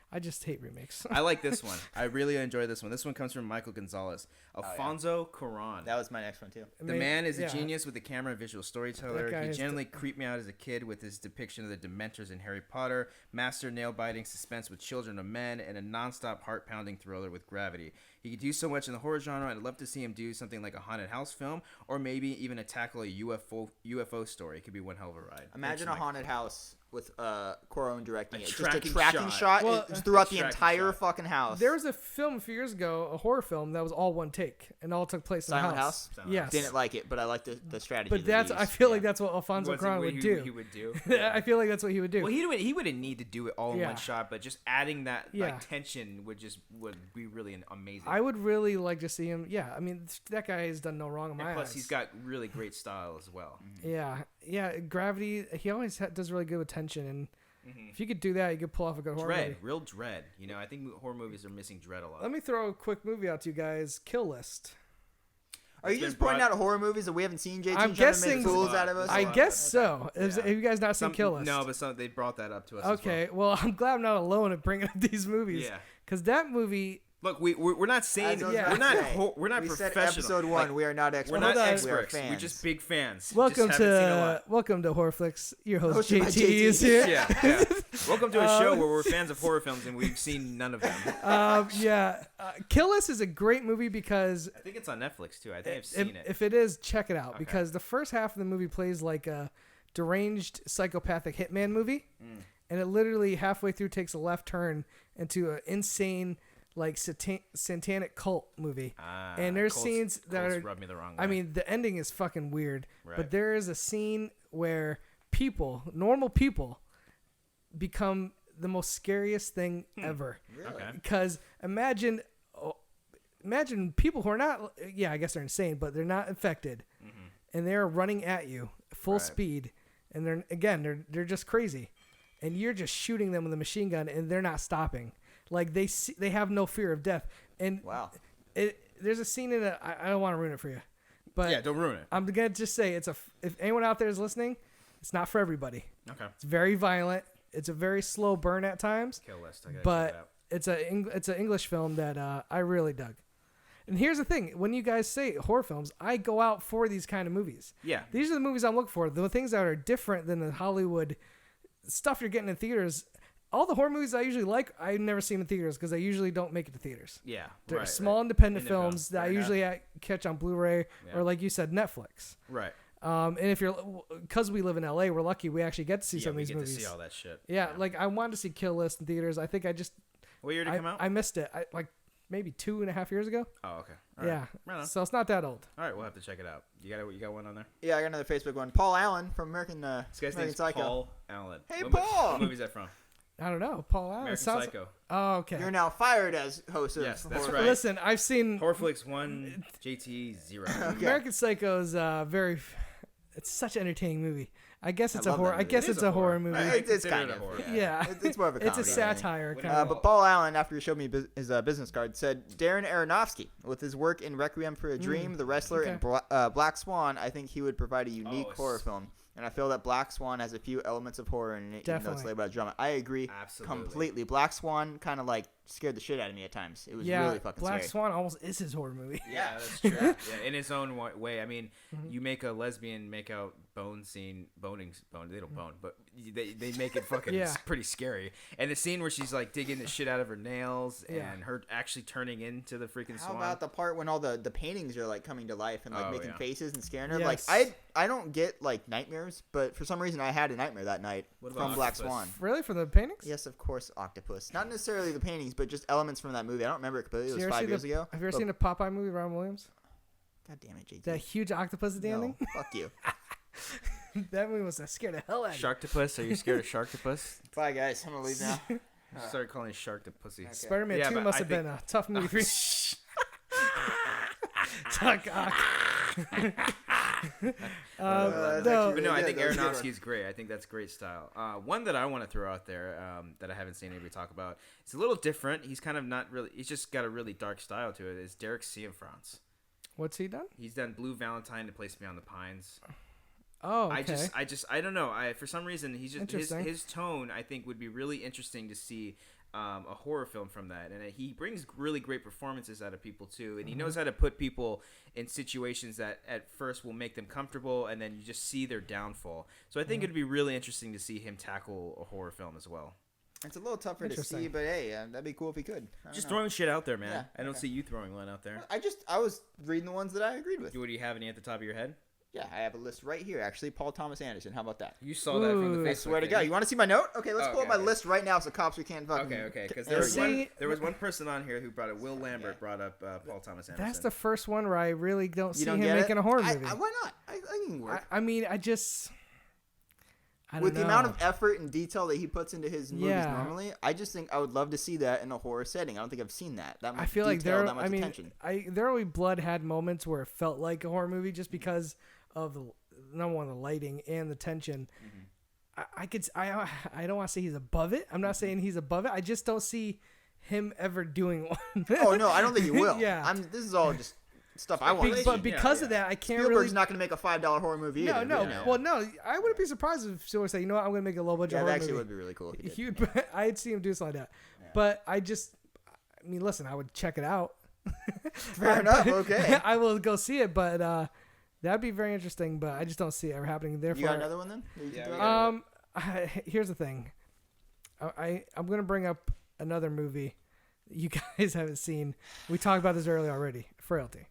B: I just hate remakes.
C: I like this one. I really enjoy this one. This one comes from Michael Gonzalez. Alfonso Cuarón.
D: That was my next one too.
C: The man is a genius with the camera and visual storyteller. He generally creeped me out as a kid with his depiction of the Dementors in Harry Potter, master nail-biting suspense with Children of Men, and a non-stop heart-pounding thriller with Gravity. He could do so much in the horror genre. I'd love to see him do something like a haunted house film, or maybe even tackle a UFO story. It could be one hell of a ride.
D: Imagine a haunted house with Cuarón directing it. Just a tracking shot throughout the entire fucking house.
B: There was a film a few years ago, a horror film that was all one take and all took place in
D: Silent
B: the house.
D: Yes. Didn't like it, but I like the strategy.
B: But I feel like that's what Alfonso Cuarón would do.
C: He would do.
B: I feel like that's what he would do.
C: Well, he wouldn't need to do it all in one shot, but just adding that tension would be really amazing.
B: I would really like to see him. Yeah, I mean that guy has done no wrong in my eyes.
C: Plus, he's got really great style as well.
B: Yeah, Yeah, Gravity. He always does really good with tension, and if you could do that, you could pull off a good horror movie.
C: Real dread. You know, I think horror movies are missing dread a lot.
B: Let me throw a quick movie out to you guys. Kill List.
D: Are you just pointing out horror movies that we haven't seen, JT?
B: I'm
D: guessing to make fools out of us?
B: I guess so. Have you guys not seen Kill List?
C: No, but they brought that up to us.
B: Okay, well, I'm glad I'm not alone at bringing up these movies. Yeah, because that movie.
C: Look, we're not saying we're not
D: we
C: professional.
D: Said episode 1, we are not experts.
C: We're not experts.
D: We are fans.
C: We're just big fans.
B: Welcome to HorrorFlix. Your host JTE is here.
C: Yeah. Welcome to a show where we're fans of horror films and we've seen none of them.
B: Kill List is a great movie because
C: I think it's on Netflix too. I think I've seen it.
B: If it is, check it out because the first half of the movie plays like a deranged psychopathic hitman movie, and it literally halfway through takes a left turn into an insane like satanic cult movie. And there's scenes that are
C: rub me the wrong way.
B: I mean, the ending is fucking weird, but there is a scene where normal people become the most scariest thing ever.
D: Really?
C: Okay.
B: Because imagine people who are not, I guess they're insane, but they're not infected, and they're running at you full speed, and they're just crazy, and you're just shooting them with a machine gun, and they're not stopping. Like they have no fear of death. And there's a scene in it. I don't want to ruin it for you, but
C: don't ruin it.
B: I'm gonna just say if anyone out there is listening, it's not for everybody.
C: Okay.
B: It's very violent. It's a very slow burn at times.
C: Kill List. I gotta
B: but it's an English film that I really dug. And here's the thing: when you guys say horror films, I go out for these kind of movies.
C: Yeah.
B: These are the movies I'm looking for. The things that are different than the Hollywood stuff you're getting in theaters. All the horror movies I usually like, I've never seen in theaters because they usually don't make it to theaters.
C: Yeah.
B: They're small independent films that I usually catch on Blu-ray or, like you said, Netflix.
C: Right.
B: And because we live in LA, we're lucky we actually get to see some of these movies.
C: We get to see all that shit.
B: Yeah, like I wanted to see Kill List in theaters. I think
C: what year did it come out?
B: I missed it. Like maybe 2.5 years ago.
C: Oh, okay.
B: All right. Right, so it's not that old.
C: All right, we'll have to check it out. You got one on there?
D: Yeah, I got another Facebook one. Paul Allen from American Psycho.
C: Paul Allen.
D: Hey, Paul.
C: What movie is that from?
B: I don't know. Paul Allen.
C: American Psycho.
B: Oh, okay.
D: You're now fired as host of
C: Yes, that's
D: Horror.
C: right.
B: Listen, I've seen
C: HorrorFlix 1, JTE 0.
D: Okay.
B: American Psycho is it's such an entertaining movie. I guess it's a horror. I guess
C: It is
B: it's
C: a
B: a horror
C: horror.
B: movie.
D: It's kind
C: a
D: of.
C: horror.
B: Yeah.
D: It's more of a comedy.
B: It's a satire kind of.
D: But Paul Allen, after he showed me his business card, said Darren Aronofsky, with his work in Requiem for a Dream, The Wrestler, and Black Swan, I think he would provide a unique horror film. And I feel that Black Swan has a few elements of horror in it, even though it's labeled as drama. I agree completely. Black Swan kind of like scared the shit out of me at times. It was really fucking
B: Black
D: scary.
B: Swan almost is his horror movie.
C: Yeah, that's true. Yeah, in its own way. I mean, you make a lesbian make out bone scene, they don't bone, but they make it fucking pretty scary. And the scene where she's like digging the shit out of her nails and her actually turning into the freaking swan.
D: How about the part when all the paintings are like coming to life and like making faces and scaring her?
B: Yes.
D: Like I don't get like nightmares, but for some reason I had a nightmare that night from Black Swan.
B: Really? From the paintings?
D: Yes, of course, octopus. Not necessarily the paintings, but just elements from that movie. I don't remember it completely. It was 5 years ago.
B: Have you ever seen the Popeye movie, Robin Williams?
D: God damn it, JT.
B: That huge octopus at the ending?
D: Fuck you.
B: That movie was scared the hell out of me.
C: Sharktopus? Are you scared of Sharktopus?
D: Bye, guys. I'm going to leave now.
C: I started calling it Sharktopussy.
D: Okay.
B: Spider-Man 2 must have been a tough movie for you. Tuck ock.
C: But no, I think Aronofsky is great. I think that's great style. One that I want to throw out there that I haven't seen anybody talk about. It's a little different. He's kind of not really. He's just got a really dark style to it. Is Derek Cianfrance.
B: What's he done?
C: He's done Blue Valentine, To Place Beyond the Pines.
B: Oh, okay.
C: I don't know. For some reason, he's just his tone. I think would be really interesting to see a horror film from that, and he brings really great performances out of people too, and he knows how to put people in situations that at first will make them comfortable, and then you just see their downfall. So I think it'd be really interesting to see him tackle a horror film as well.
D: It's a little tougher to see, but hey, that'd be cool if he could.
C: Just throwing shit out there, man.
D: Yeah,
C: I don't see you throwing one out there.
D: I was reading the ones that I agreed with.
C: Do you have any at the top of your head?
D: Yeah, I have a list right here, actually. Paul Thomas Anderson. How about that?
C: You saw that from the Facebook.
D: I swear to God. You want to see my note? Okay, let's pull up my list right now so cops we can't fucking...
C: Okay, because there was one person on here who brought up, Will Lambert brought up Paul Thomas Anderson.
B: That's the first one where I really don't see him making a horror movie.
D: Why not? I think it can work.
B: I mean, I don't
D: With
B: know.
D: the amount of effort and detail that he puts into his movies normally, I just think I would love to see that in a horror setting. I don't think I've seen that. That much detail, that much attention.
B: There only Blood had moments where it felt like a horror movie just because of number one, the lighting and the tension. I don't want to say he's above it. I'm not saying he's above it. I just don't see him ever doing one.
D: Oh no, I don't think he will.
B: Yeah.
D: This is all just stuff I want.
B: But because of that, I can't
D: Spielberg's not going to make a $5 horror movie either.
B: No. Well, no, I wouldn't be surprised if Spielberg said, you know what, I'm going to make a low budget horror movie.
D: That actually would be really cool.
B: I'd see him do something like that. Yeah. But I mean, listen, I would check it out.
D: Fair enough. Okay.
B: I will go see it, but that'd be very interesting. But I just don't see it ever happening. Therefore,
D: you got another one then?
B: Here's the thing. I'm going to bring up another movie you guys haven't seen. We talked about this earlier already. Frailty.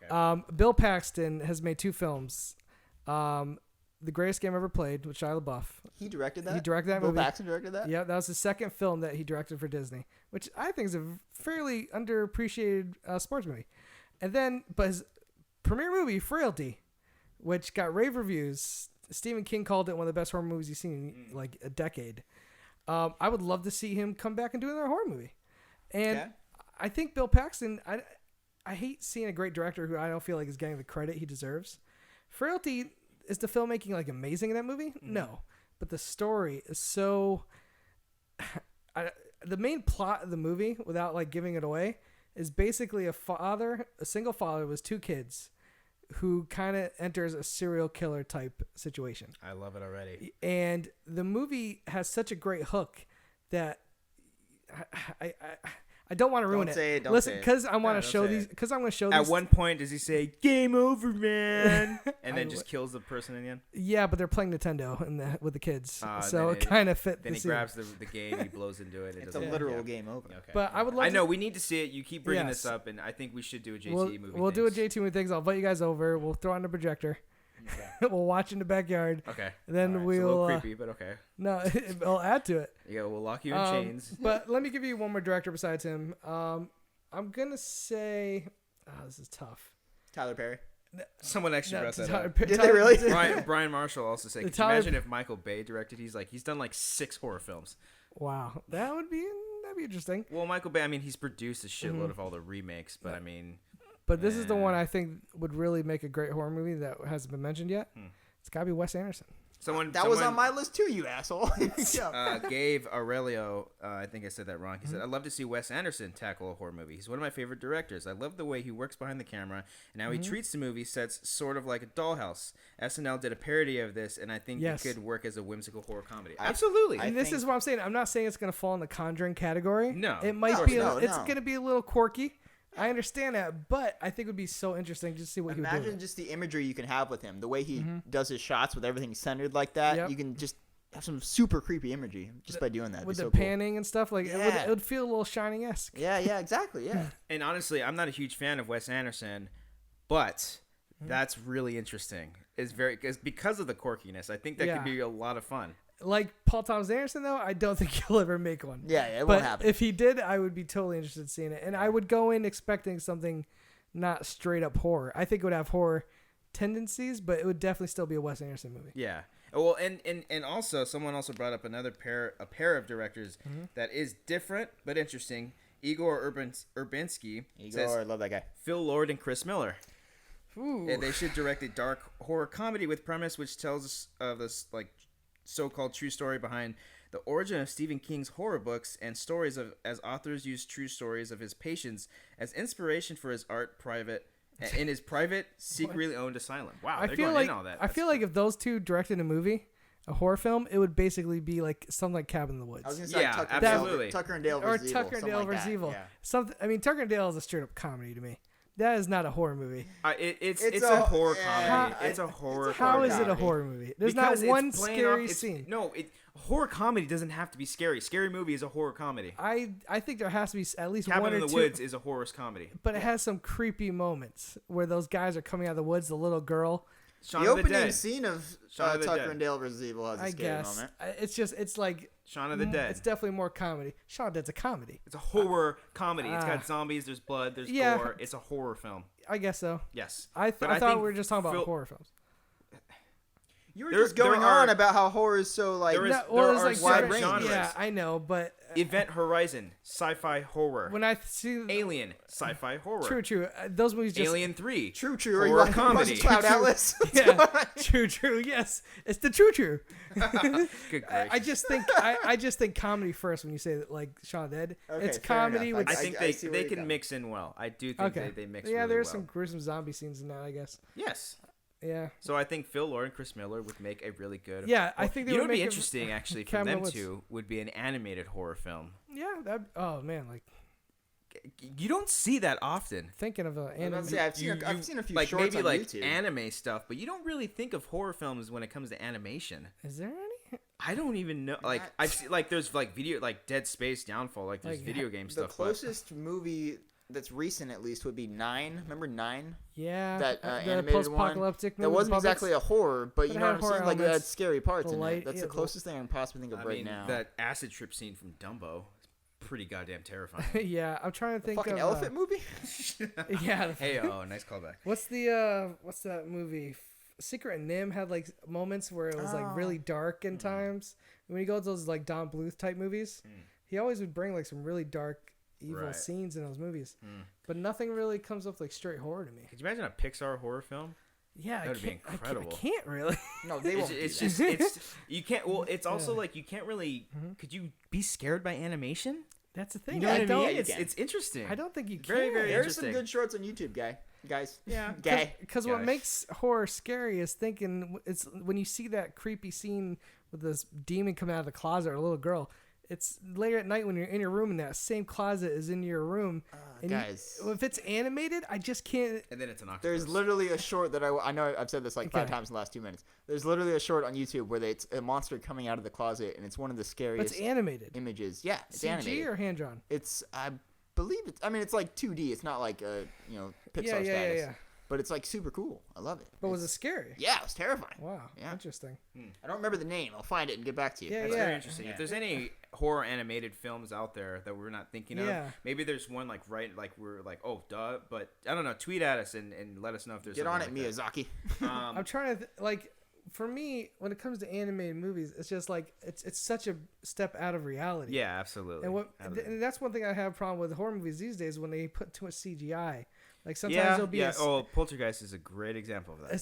B: Oh, okay. Bill Paxton has made 2 films. The Greatest Game Ever Played with Shia LaBeouf.
D: He directed that?
B: He directed that
D: movie.
B: Bill
D: Paxton directed that?
B: Yeah, that was his second film that he directed for Disney, which I think is a fairly underappreciated sports movie. But his premiere movie, Frailty, which got rave reviews. Stephen King called it one of the best horror movies he's seen in like a decade. I would love to see him come back and do another horror movie. And I think Bill Paxton, I hate seeing a great director who I don't feel like is getting the credit he deserves. Frailty, is the filmmaking like amazing in that movie? No. But the story is so... the main plot of the movie, without like giving it away, is basically a single father with 2 kids who kind of enters a serial killer type situation.
C: I love it already.
B: And the movie has such a great hook that I don't want to ruin it. Listen, because I want to show these. Because I'm going to show these.
C: At one point, does he say "Game over, man," and then just kills the person in the end?
B: Yeah, but they're playing Nintendo with the kids, so it kind of fit.
C: Then he grabs the game, he blows into it.
D: It's a literal game over.
C: Okay.
B: But I would love.
C: I know we need to see it. You keep bringing this up, and I think we should do a JTE movie.
B: We'll do a JTE movie things. I'll invite you guys over. We'll throw on the projector. Okay. We'll watch in the backyard.
C: Okay.
B: Then we'll.
C: It's a little creepy, but okay.
B: No, I'll add to it.
C: Yeah, we'll lock you in chains.
B: But let me give you one more director besides him. I'm gonna say, this is tough.
D: Tyler Perry.
C: Someone actually brought that up.
D: Did they really?
C: Brian Marshall also said, "Could you imagine if Michael Bay directed?" He's done like 6 horror films.
B: Wow, that'd be interesting.
C: Well, Michael Bay, I mean, he's produced a shitload of all the remakes, but I mean.
B: But this is the one I think would really make a great horror movie that hasn't been mentioned yet. It's got to be Wes Anderson.
D: Someone was on my list too, you asshole.
C: Gabe Aurelio, I think I said that wrong. He said, "I'd love to see Wes Anderson tackle a horror movie. He's one of my favorite directors. I love the way he works behind the camera and how he treats the movie sets sort of like a dollhouse. SNL did a parody of this, and I think it could work as a whimsical horror comedy." Absolutely.
B: And this is what I'm saying. I'm not saying it's going to fall in the Conjuring category.
C: No.
B: It might be. It's going to be a little quirky. I understand that, but I think it would be so interesting just to see what he would do.
D: Imagine just the imagery you can have with him. The way he does his shots with everything centered like that. Yep. You can just have some super creepy imagery just by doing that.
B: With the panning and stuff. Like it would feel a little Shining-esque.
D: Yeah, exactly. Yeah.
C: And honestly, I'm not a huge fan of Wes Anderson, but that's really interesting. It's because of the quirkiness. I think that could be a lot of fun.
B: Like Paul Thomas Anderson, though, I don't think he'll ever make one.
D: Yeah, it won't happen.
B: If he did, I would be totally interested in seeing it. And I would go in expecting something not straight up horror. I think it would have horror tendencies, but it would definitely still be a Wes Anderson movie.
C: Yeah. Well, and also, someone also brought up a pair of directors that is different but interesting. Igor Urbansky.
D: Igor, I love that guy.
C: Phil Lord and Chris Miller.
B: Ooh.
C: And they should direct a dark horror comedy with premise which tells us of this like so-called true story behind the origin of Stephen King's horror books and stories as authors use true stories of his patients as inspiration for his art in his private, secretly owned asylum. Wow,
B: I feel like if those two directed a movie, a horror film, it would basically be like something like Cabin in the Woods.
D: I was gonna say
C: absolutely.
D: Tucker and Dale versus Evil.
B: Tucker and Dale versus Evil.
D: Yeah.
B: I mean, Tucker and Dale is a straight up comedy to me. That is not a horror movie.
C: It's a horror comedy. It's a horror comedy.
B: How is it a horror movie? There's not one scary scene.
C: No, horror comedy doesn't have to be scary. Scary movie is a horror comedy.
B: I think there has to be at least
C: Cabin
B: one or two.
C: in the Woods is a horror comedy.
B: But it has some creepy moments where those guys are coming out of the woods, the little girl.
D: The opening scene of Tucker and Dale vs. Evil has a scary moment.
B: It's like
C: Shaun of the Dead.
B: It's definitely more comedy. Shaun of the Dead's a comedy.
C: It's a horror comedy. It's got zombies, there's blood, there's gore. It's a horror film.
B: I guess so.
C: Yes.
B: I thought we were just talking about horror films.
D: You were just going on about how horror is so like
C: there are
B: like
C: wide
B: different
C: genres.
B: Yeah, I know, but
C: Event Horizon, sci-fi horror.
B: when I see
C: Alien, sci-fi horror.
B: True. Those movies just
C: Alien 3.
D: True.
C: Horror comedy.
D: Cloud Atlas.
B: yeah, true. Yes, it's the true.
C: Good gracious.
B: I just think comedy first when you say that, like Shaun of the Dead.
D: Okay,
B: it's
D: fair
B: comedy.
D: enough.
C: I think
D: I see where
C: they
D: you're
C: can
D: going.
C: mix in well. I do think they mix
B: Yeah,
C: really
B: there's
C: well.
B: some gruesome zombie scenes in that, I guess.
C: Yes.
B: Yeah.
C: So I think Phil Lord and Chris Miller would make a really good.
B: Yeah, I think they
C: you know
B: would
C: what would be
B: make
C: interesting actually for
B: Cabin in
C: them
B: the Woods.
C: two would be an animated horror film.
B: Yeah. Oh man, like
C: You don't see that often.
B: thinking of an
D: I was
B: anime.
D: about to say, I've seen a few
C: like
D: shorts
C: maybe
D: on
C: like
D: YouTube.
C: anime stuff, but you don't really think of horror films when it comes to animation.
B: Is there any?
C: I don't even know. Like
D: Not-
C: I've seen like there's like video like Dead Space Downfall, like there's
B: Like,
C: video game
D: The
C: stuff.
D: closest movie that's recent, at least, would be 9. Remember 9?
B: Yeah.
D: That
B: the
D: animated
B: post-apocalyptic
D: That
B: movie.
D: wasn't
B: with puppets.
D: exactly a horror, but you
B: But it
D: know
B: had
D: what I'm saying?
B: horror
D: Like it had
B: elements,
D: scary parts
B: the
D: in
B: light,
D: it. That's
B: yeah,
D: the
B: the-
D: closest thing I can possibly think of
C: I
D: right
C: mean,
D: now.
C: that acid trip scene from Dumbo is pretty goddamn terrifying.
B: Yeah, I'm trying to think
D: Fucking
B: of
D: elephant movie?
B: Yeah.
C: Hey, oh, nice callback.
B: What's that movie? Secret and Nim had like moments where it was like really dark in times. When you go to those like Don Bluth type movies, he always would bring like some really dark, evil
C: Right.
B: scenes in those movies. But nothing really comes up like straight horror to me.
C: Could you imagine a Pixar horror film?
B: Yeah,
C: That'd be
B: I
C: incredible.
B: can't really.
D: No, they won't.
C: It's
D: do
C: just
D: that.
C: it's you can't. Well, it's also like you can't really. Could you be scared by animation?
B: That's the thing.
C: You know
B: I
C: what I
B: don't.
C: mean?
D: you can.
C: It's interesting.
B: I don't think you can.
C: Very, very
D: There's some
C: interesting.
D: good shorts on YouTube, guys.
C: Yeah.
B: Because what
C: Guys.
B: makes horror scary is thinking it's when you see that creepy scene with this demon coming out of the closet or a little girl. It's later at night when you're in your room and that same closet is in your room. And
D: guys.
B: if it's animated, I just can't.
C: And then it's an octopus.
D: There's literally a short that I know I've said this like 5
B: Okay.
D: times in the last 2 minutes. There's literally a short on YouTube where it's a monster coming out of the closet, and it's one of the
B: But
D: scariest
B: it's animated.
D: images. Yeah, it's
B: CG
D: animated.
B: or hand drawn?
D: It's I believe it's. I mean, it's like 2D. It's not like a Pixar
B: Yeah.
D: status. But it's like super cool. I love it.
B: But was it
D: It's-
B: scary?
D: Yeah, it was terrifying.
B: Wow.
D: Yeah.
B: Interesting.
D: I don't remember the name. I'll find it and get back to you.
B: Yeah,
C: That's
B: yeah.
C: very interesting. If there's any horror animated films out there that we're not thinking
B: Yeah.
C: of, maybe there's one like we're like, oh duh, but I don't know. Tweet at us and let us know if there's
D: Get on it,
C: something like
D: Miyazaki.
C: that.
B: I'm trying to like. For me, when it comes to animated movies, it's just like it's such a step out of reality.
C: Yeah, absolutely.
B: And and that's one thing I have a problem with horror movies these days when they put too much CGI. Like sometimes there'll be
C: Oh, Poltergeist is a great example of that.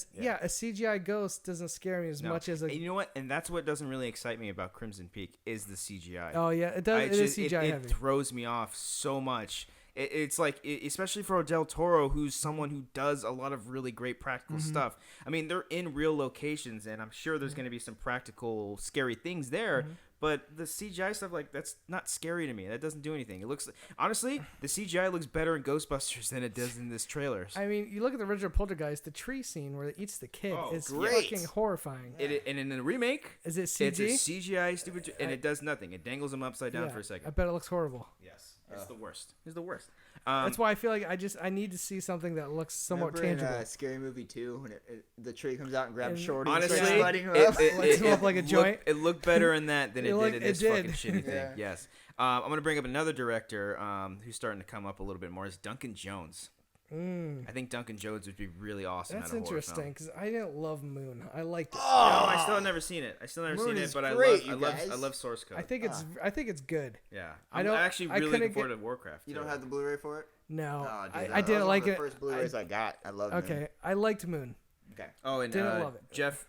B: a CGI ghost doesn't scare me as
C: No.
B: much as
C: And you know what? And that's what doesn't really excite me about Crimson Peak is the CGI.
B: Oh yeah, it does. It is CGI
C: it
B: heavy.
C: throws me off so much. It's like, especially for Del Toro, who's someone who does a lot of really great practical stuff. I mean, they're in real locations, and I'm sure there's going to be some practical, scary things there. But the CGI stuff, like, that's not scary to me. That doesn't do anything. It looks, honestly, the CGI looks better in Ghostbusters than it does in this trailers.
B: I mean, you look at the original Poltergeist, the tree scene where it eats the kid
C: Oh,
B: is
D: great.
B: fucking horrifying.
C: And in the remake,
B: Is it
C: it's
B: CG?
C: a CGI stupid, and it does nothing. It dangles him upside down
B: Yeah,
C: for a
B: I
C: second.
B: bet it looks horrible.
C: Yes, it's the worst. It's the worst.
B: That's why I feel like I need to see something that looks somewhat
D: Remember
B: tangible.
D: in Scary Movie 2 when the tree comes out and grabs
B: And-
D: Shorty and
C: Honestly,
D: starts lighting him
C: it,
D: up?
B: Lights him up like a joint.
C: It looked better in that than it did in this fucking
B: did.
C: shitty thing.
D: Yeah.
C: Yes. I'm going to bring up another director who's starting to come up a little bit more. Is Duncan Jones. I think Duncan Jones would be really awesome.
B: That's
C: at a horror
B: interesting
C: film.
B: because I didn't love Moon. I liked it.
C: No, I still have never seen it.
D: Moon is
C: but
D: great,
C: I
D: you
C: love
D: guys.
C: I love source code.
B: I think it's good.
C: yeah.
B: I
C: I'm
B: don't-
C: actually
B: I
C: really looking
B: couldn't
C: forward to Warcraft.
D: You
C: too.
D: don't have the Blu-ray for it?
B: No,
D: Oh, dude,
B: I
D: that
B: didn't
D: was
B: like
D: one
B: it.
D: of the first Blu-rays I got. I love Moon.
B: Okay, I liked Moon.
D: Okay.
C: Oh, and
B: Didn't love it.
C: Jeff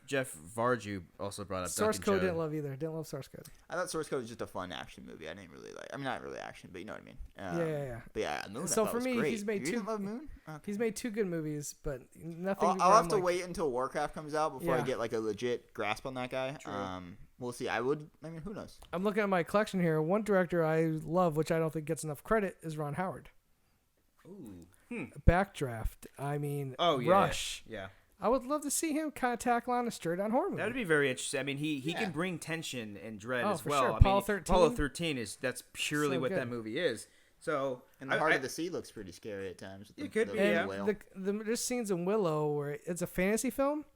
C: Varju also brought up
B: Source
C: Duncan
B: Code
C: Jones.
B: didn't love either. Didn't love Source Code.
D: I thought Source Code was just a fun action movie. I didn't really like. I mean, not really action, but you know what I mean.
B: Yeah.
D: But yeah, Moon.
B: So
D: I thought
B: for
D: was
B: me,
D: great.
B: he's made
D: You
B: two-
D: didn't love Moon. Okay.
B: He's made two good movies, but nothing.
D: I'll
B: where
D: have
B: I'm
D: to
B: like-
D: wait until Warcraft comes out before I
B: Yeah.
D: get like a legit grasp on that guy.
C: True.
D: We'll see. I mean, who knows?
B: I'm looking at my collection here. One director I love, which I don't think gets enough credit, is Ron Howard.
C: Ooh.
B: Backdraft. I mean,
C: Oh yeah.
B: Rush.
C: Yeah.
B: I would love to see him kind of tackle on a straight-on horror movie.
C: That would be very interesting. I mean, he
D: Yeah.
C: can bring tension and dread
B: Oh,
C: as
B: for
C: well.
B: sure.
C: I mean,
B: Apollo 13?
C: Apollo 13 that's purely
B: So
C: what that
B: good.
C: movie is. So
D: And the Heart of the Sea looks pretty scary at times. with
C: It could
D: the
C: be,
B: and
C: yeah.
D: whale.
B: there's scenes in Willow where it's a fantasy film,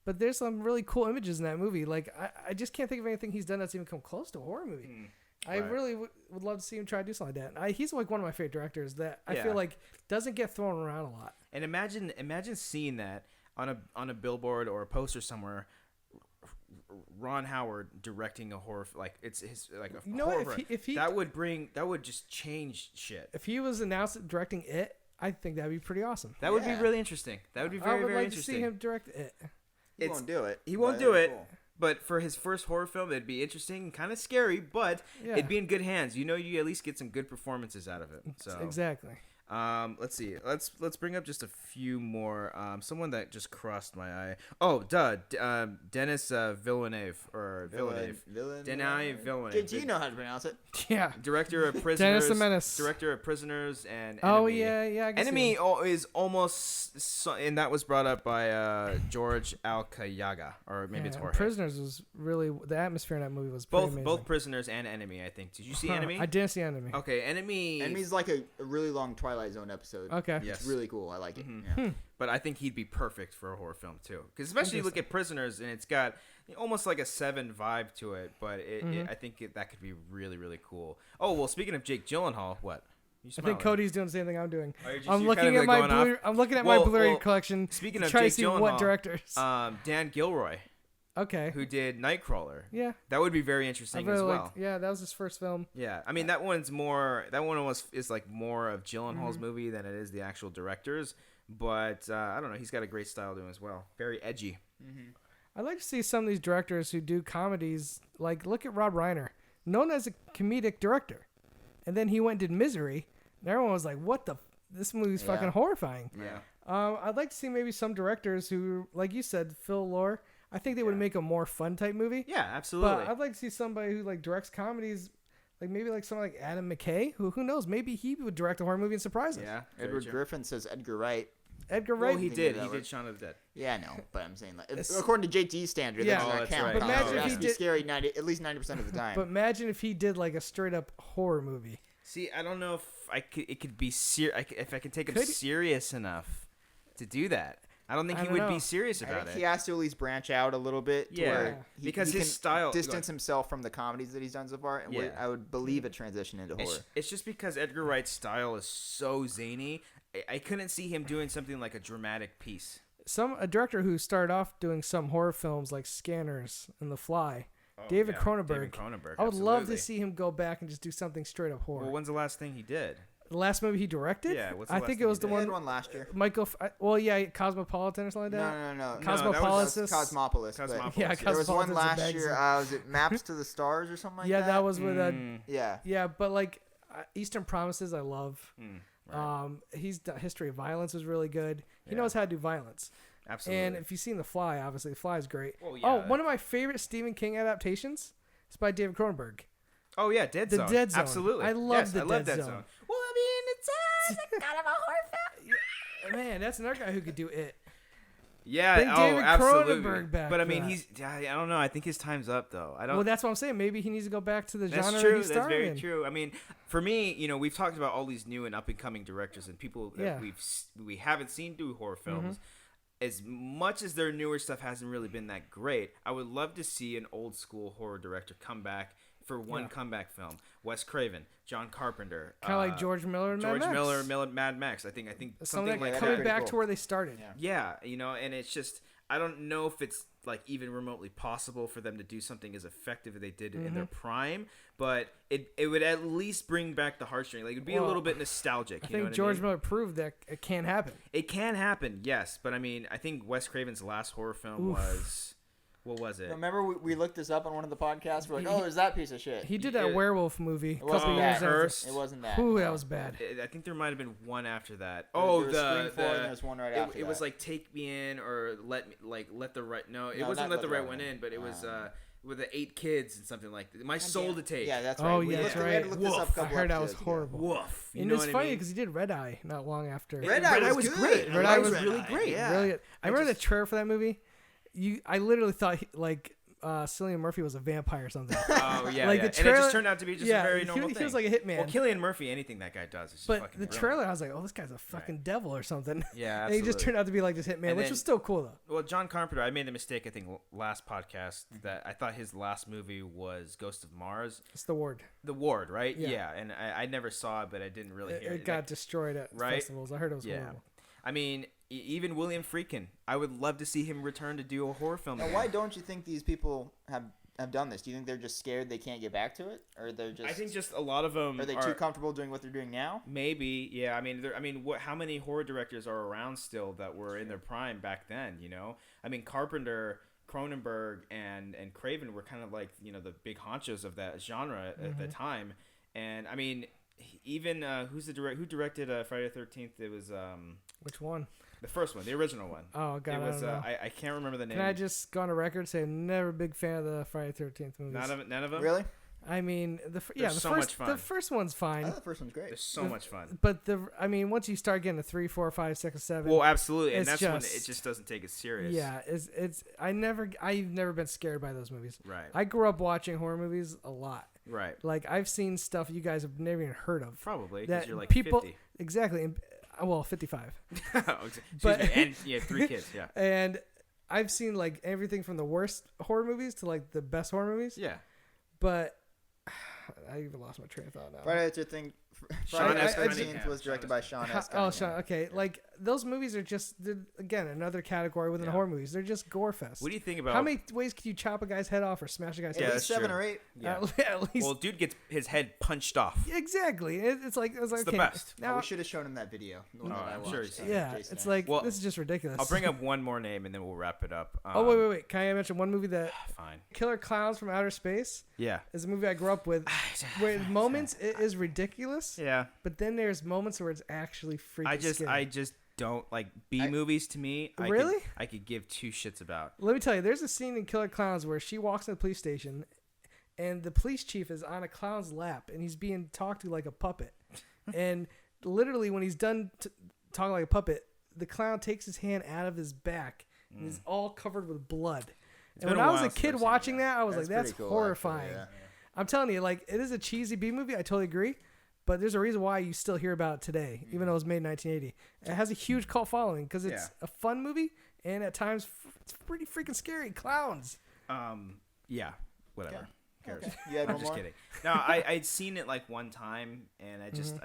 B: but there's some really cool images in that movie. Like I just can't think of anything he's done that's even come close to a horror movie. I
C: right.
B: really would love to see him try to do something like that. He's like one of my favorite directors that I
C: Yeah.
B: feel like doesn't get thrown around a lot.
C: And imagine seeing that on a billboard or a poster somewhere, Ron Howard directing a horror, like it's his like a
B: You know
C: horror.
B: what, if he
C: that would just change shit.
B: if he was announced directing it, I think that'd be pretty awesome.
C: That would be really interesting. That would be very,
B: I would
C: very
B: like to
C: interesting.
B: see him direct it.
D: He won't do it.
C: He won't
D: but
C: do
D: it'd
C: it.
D: be cool.
C: But for his first horror film, it'd be interesting and kind of scary, but it'd be in good hands. You know, you at least get some good performances out of it. So
B: Exactly.
C: let's see. Let's bring up just a few more. Someone that just crossed my eye. Oh, Denis Villeneuve or Villeneuve. Denis Villeneuve.
D: Do you know how to pronounce it?
B: Yeah.
C: Director of Prisoners.
B: Dennis the Menace.
C: Director of Prisoners and
B: Oh
C: Enemy.
B: yeah. I can see
C: Enemy
B: him.
C: is almost, and that was brought up by George Alcayaga, or maybe it's
B: Yeah,
C: Jorge.
B: Prisoners was really the atmosphere in that movie was pretty amazing.
C: Both Prisoners and Enemy, I think. Did you see Enemy?
B: I didn't see Enemy.
C: Okay, Enemy.
D: Enemy's like a really long Twilight Zone episode.
B: Okay.
C: Yes.
D: It's really cool. I like it.
C: Mm-hmm.
D: Yeah.
C: But I think he'd be perfect for a horror film too, because especially you look at Prisoners and it's got almost like a Seven vibe to it. But I think that could be really, really cool. Oh well, speaking of Jake Gyllenhaal, what? You
B: I
C: smiling?
B: think Cody's doing the same thing I'm doing.
C: Oh, you're
B: I'm
C: you're
B: looking
C: kinda
B: at my
C: going off?
B: Blu- I'm looking at my Blu-ray collection.
C: Speaking
B: to
C: of
B: try
C: Jake
B: to see
C: Gyllenhaal,
B: what directors.
C: Dan Gilroy,
B: Okay.
C: who did Nightcrawler.
B: Yeah.
C: That would be very
B: I
C: interesting
B: really
C: as well.
B: liked. Yeah, that was his first film.
C: Yeah, I mean that one is like more of Gyllenhaal's movie than it is the actual director's. But I don't know, he's got a great style to him as well. Very edgy.
B: I'd like to see some of these directors who do comedies. Like, look at Rob Reiner, known as a comedic director, and then he went and did Misery, and everyone was like, "What the? This movie's fucking horrifying."
C: Yeah.
B: I'd like to see maybe some directors who, like you said, Phil Lord. I think they would make a more fun type movie.
C: Yeah, absolutely.
B: But I'd like to see somebody who like directs comedies, like maybe like someone like Adam McKay, who knows, maybe he would direct a horror movie and surprise us.
C: Yeah.
D: Edward Griffin says Edgar Wright.
B: Edgar
C: Well,
B: Wright.
C: he
D: Think
C: did.
D: that
C: He
D: would-
C: did Shaun of the Dead.
D: Yeah, I know, but I'm saying like
B: It's-
D: according to JTE standard,
B: Yeah.
D: that does
C: Oh,
D: not
C: that's
D: count.
C: right.
B: But imagine
D: it
B: if
D: has
B: he
D: to be
B: did-
D: scary at least 90% of the time.
B: But imagine if he did like a straight up horror movie.
C: See, I don't know if it could be if I can take him
B: Could he-
C: serious enough to do that. I don't think
B: I
C: he
B: don't
C: would
B: know.
C: be serious
D: I
C: about
D: think
C: it.
D: he has to at least branch out a little bit. To
C: Yeah.
D: where
C: Because
D: he
C: his
D: can
C: style-
D: distance himself from the comedies that he's done so far, and
C: Yeah.
D: I would believe a transition into horror.
C: It's just because Edgar Wright's style is so zany. I couldn't see him doing something like a dramatic piece.
B: A director who started off doing some horror films like Scanners and The Fly, David Cronenberg.
C: David Cronenberg.
B: I would love to
C: absolutely.
B: see him go back and just do something straight up horror.
C: Well, when's the last thing he did?
B: The last movie he directed?
C: Yeah, what's the
B: I
C: last
B: think
C: thing
B: it was
C: he
B: the
C: did?
D: He had
B: one.
D: one last year.
B: Cosmopolitan or something like that.
D: No.
B: Cosmopolis.
D: That was Cosmopolis. but
C: Cosmopolis.
B: Yeah,
D: There was one
B: Cosmopolitan's a
D: last
B: bag
D: year.
B: zone.
D: Was it Maps to the Stars or something like
B: Yeah,
D: that?
B: that was with
D: Yeah.
B: yeah, but like Eastern Promises, I love.
C: Right.
B: He's done History of Violence was really good. He
C: Yeah.
B: knows how to do violence.
C: Absolutely.
B: And if you've seen The Fly, obviously The Fly is great.
C: Well,
B: Oh,
C: yeah.
B: one of my favorite Stephen King adaptations is by David Cronenberg.
C: Oh yeah, Dead
B: The
C: Zone.
B: Dead Zone.
C: Absolutely.
B: I love
C: yes,
B: The
C: I love
B: Dead
C: Dead
B: Zone.
C: Well, I mean, it's kind of a horror film.
B: Man, that's another guy who could do it.
C: Yeah.
B: Bring David
C: absolutely.
B: Cronenberg back
C: But I
B: for
C: mean,
B: that.
C: I don't know. I think his time's up though. I don't.
B: Well, that's what I'm saying. Maybe he needs to go back to the
C: That's
B: genre
C: true.
B: he
C: That's
B: started
C: very
B: in.
C: true. I mean, for me, we've talked about all these new and up and coming directors and people that
B: Yeah.
C: we haven't seen do horror films. As much as their newer stuff hasn't really been that great, I would love to see an old school horror director come back for one comeback film. Wes Craven, John Carpenter,
B: Kind of like George Miller and
C: George
B: Mad Max.
C: Miller, Mad Max. I think
B: Something
C: something like
B: coming
C: that.
B: back
D: Pretty
B: to
D: cool.
B: where they started.
C: Yeah, and it's just I don't know if it's like even remotely possible for them to do something as effective as they did in their prime, but it would at least bring back the heartstring. Like it'd be a
B: Well,
C: little bit nostalgic.
B: I
C: You know
B: think
C: what
B: George
C: I mean?
B: Miller proved that it can happen.
C: It can happen, yes, but I mean, I think Wes Craven's last horror film was what was it?
D: Remember we looked this up on one of the podcasts. We're like, oh, is that piece of shit?
B: He did that werewolf movie a
D: It
B: couple
D: wasn't
B: years
D: that.
B: after.
C: Cursed.
D: It wasn't that.
B: Ooh, that was bad.
C: I think there might have been one after that.
D: There
C: Oh,
D: was Scream 4 and there's one right after
C: it was
D: that.
C: like Take Me In or let the right. No, it
D: No,
C: wasn't
D: not
C: Let the Right One In, but it was with the 8 kids and something like that. My Soul to Take.
D: Yeah, that's right.
B: Oh,
D: We
B: yeah,
D: looked-
B: that's
D: we had to
B: right.
D: look this up a
C: Woof.
B: I
D: couple
B: heard that was
D: episodes ago.
B: horrible.
C: Woof. You
B: And
C: know
B: it's
C: what
B: funny
C: I mean?
B: because he did Red Eye not long after.
D: Red Eye was
C: great.
D: good.
B: Red Eye was
C: really great.
D: Yeah.
B: Really good. I remember the trailer for that movie. I literally thought Cillian Murphy was a vampire or something.
C: Oh yeah,
B: Like,
C: yeah.
B: the
C: and it
B: trailer-
C: just turned out to be just a very normal
B: he
C: thing.
B: was like a hitman.
C: Well, Cillian Murphy, anything that guy does is just
B: But
C: fucking
B: the
C: brilliant.
B: trailer, I was like, oh, this guy's a fucking devil or something.
C: Yeah,
B: And he just
C: absolutely.
B: turned out to be like this hitman,
C: And
B: which
C: then-
B: was still cool though.
C: Well, John Carpenter, I made the mistake, I think, last podcast that I thought his last movie was Ghost of Mars.
B: It's The Ward.
C: The Ward, right?
B: Yeah.
C: And I never saw it, but I didn't really hear
B: It got destroyed at
C: Right?
B: festivals. I heard it was
C: Yeah.
B: horrible.
C: I mean, even William Friedkin. I would love to see him return to do a horror film.
D: Now,
C: again.
D: why don't you think these people have done this? Do you think they're just scared they can't get back to it, or they're just?
C: I think just a lot of them
D: are they too comfortable doing what they're doing now?
C: Maybe, yeah. I mean, how many horror directors are around still that were in their prime back then? You know, I mean, Carpenter, Cronenberg, and Craven were kind of like the big honchos of that genre at the time. And I mean, even who directed Friday the 13th? It was
B: which one?
C: The first one, the original one.
B: Oh God,
C: it was.
B: I don't know.
C: I can't remember the name.
B: Can I just go on a record and say I'm never a big fan of the Friday the 13th movies?
C: None of them.
D: Really?
B: I mean,
C: much fun.
B: The first one's fine.
D: I thought the first one's great.
C: There's so much fun.
B: But once you start getting to 3, 4, 5, 6, 7.
C: Well, absolutely, and
B: it's
C: that's when it just doesn't take it serious.
B: Yeah, I've never been scared by those movies.
C: Right.
B: I grew up watching horror movies a lot.
C: Right.
B: Like I've seen stuff you guys have never even heard of.
C: Probably because you're like
B: people
C: 50.
B: Exactly. And, well, 55.
C: But and you have 3 kids. Yeah.
B: And I've seen like everything from the worst horror movies to like the best horror movies.
C: Yeah.
B: But I even lost my train of thought now.
D: Friday the 13th.
C: Sean
D: Friday
C: S.
D: the
C: Cunningham.
D: 13th was directed by Sean S.
B: Oh, Sean. Okay, like those movies are just again another category within horror movies. They're just gore fest.
C: What do you think about
B: how many ways can you chop a guy's head off or smash a guy's head
D: At
B: off?
D: least 7 or 8.
C: Yeah.
B: At least.
C: Well, dude gets his head punched off.
B: Exactly. It's like
C: It's
B: okay,
C: the best.
B: Now,
D: we should have shown him that video. The one that I
C: I'm
D: watched.
C: sure he's seen it.
B: yeah,
D: Jason
B: it's
D: and I.
B: like
C: Well,
B: this is just ridiculous.
C: I'll bring up one more name and then we'll wrap it up.
B: Oh wait! Can I mention one movie that
C: Fine.
B: Killer Clowns from Outer Space
C: Yeah.
B: is a movie I grew up with. Where in moments it is ridiculous,
C: Yeah.
B: but then there's moments where it's actually freaking scary.
C: I just don't like B movies. To me,
B: Really?
C: I could give 2 shits about.
B: Let me tell you, there's a scene in Killer Clowns where she walks in the police station, and the police chief is on a clown's lap, and he's being talked to like a puppet. And literally, when he's done talking like a puppet, the clown takes his hand out of his back, and is all covered with blood. And when I was a kid watching that, I was like, "That's
D: pretty cool,
B: horrifying."
D: actually, yeah.
B: I'm telling you, like, it is a cheesy B movie. I totally agree. But there's a reason why you still hear about it today, even though it was made in 1980. It has a huge cult following because it's a fun movie, and at times it's pretty freaking scary. Clowns.
C: Yeah. Whatever.
D: Okay. You had
C: I'm
D: one
C: just
D: more?
C: kidding. No, I'd seen it like one time, and I just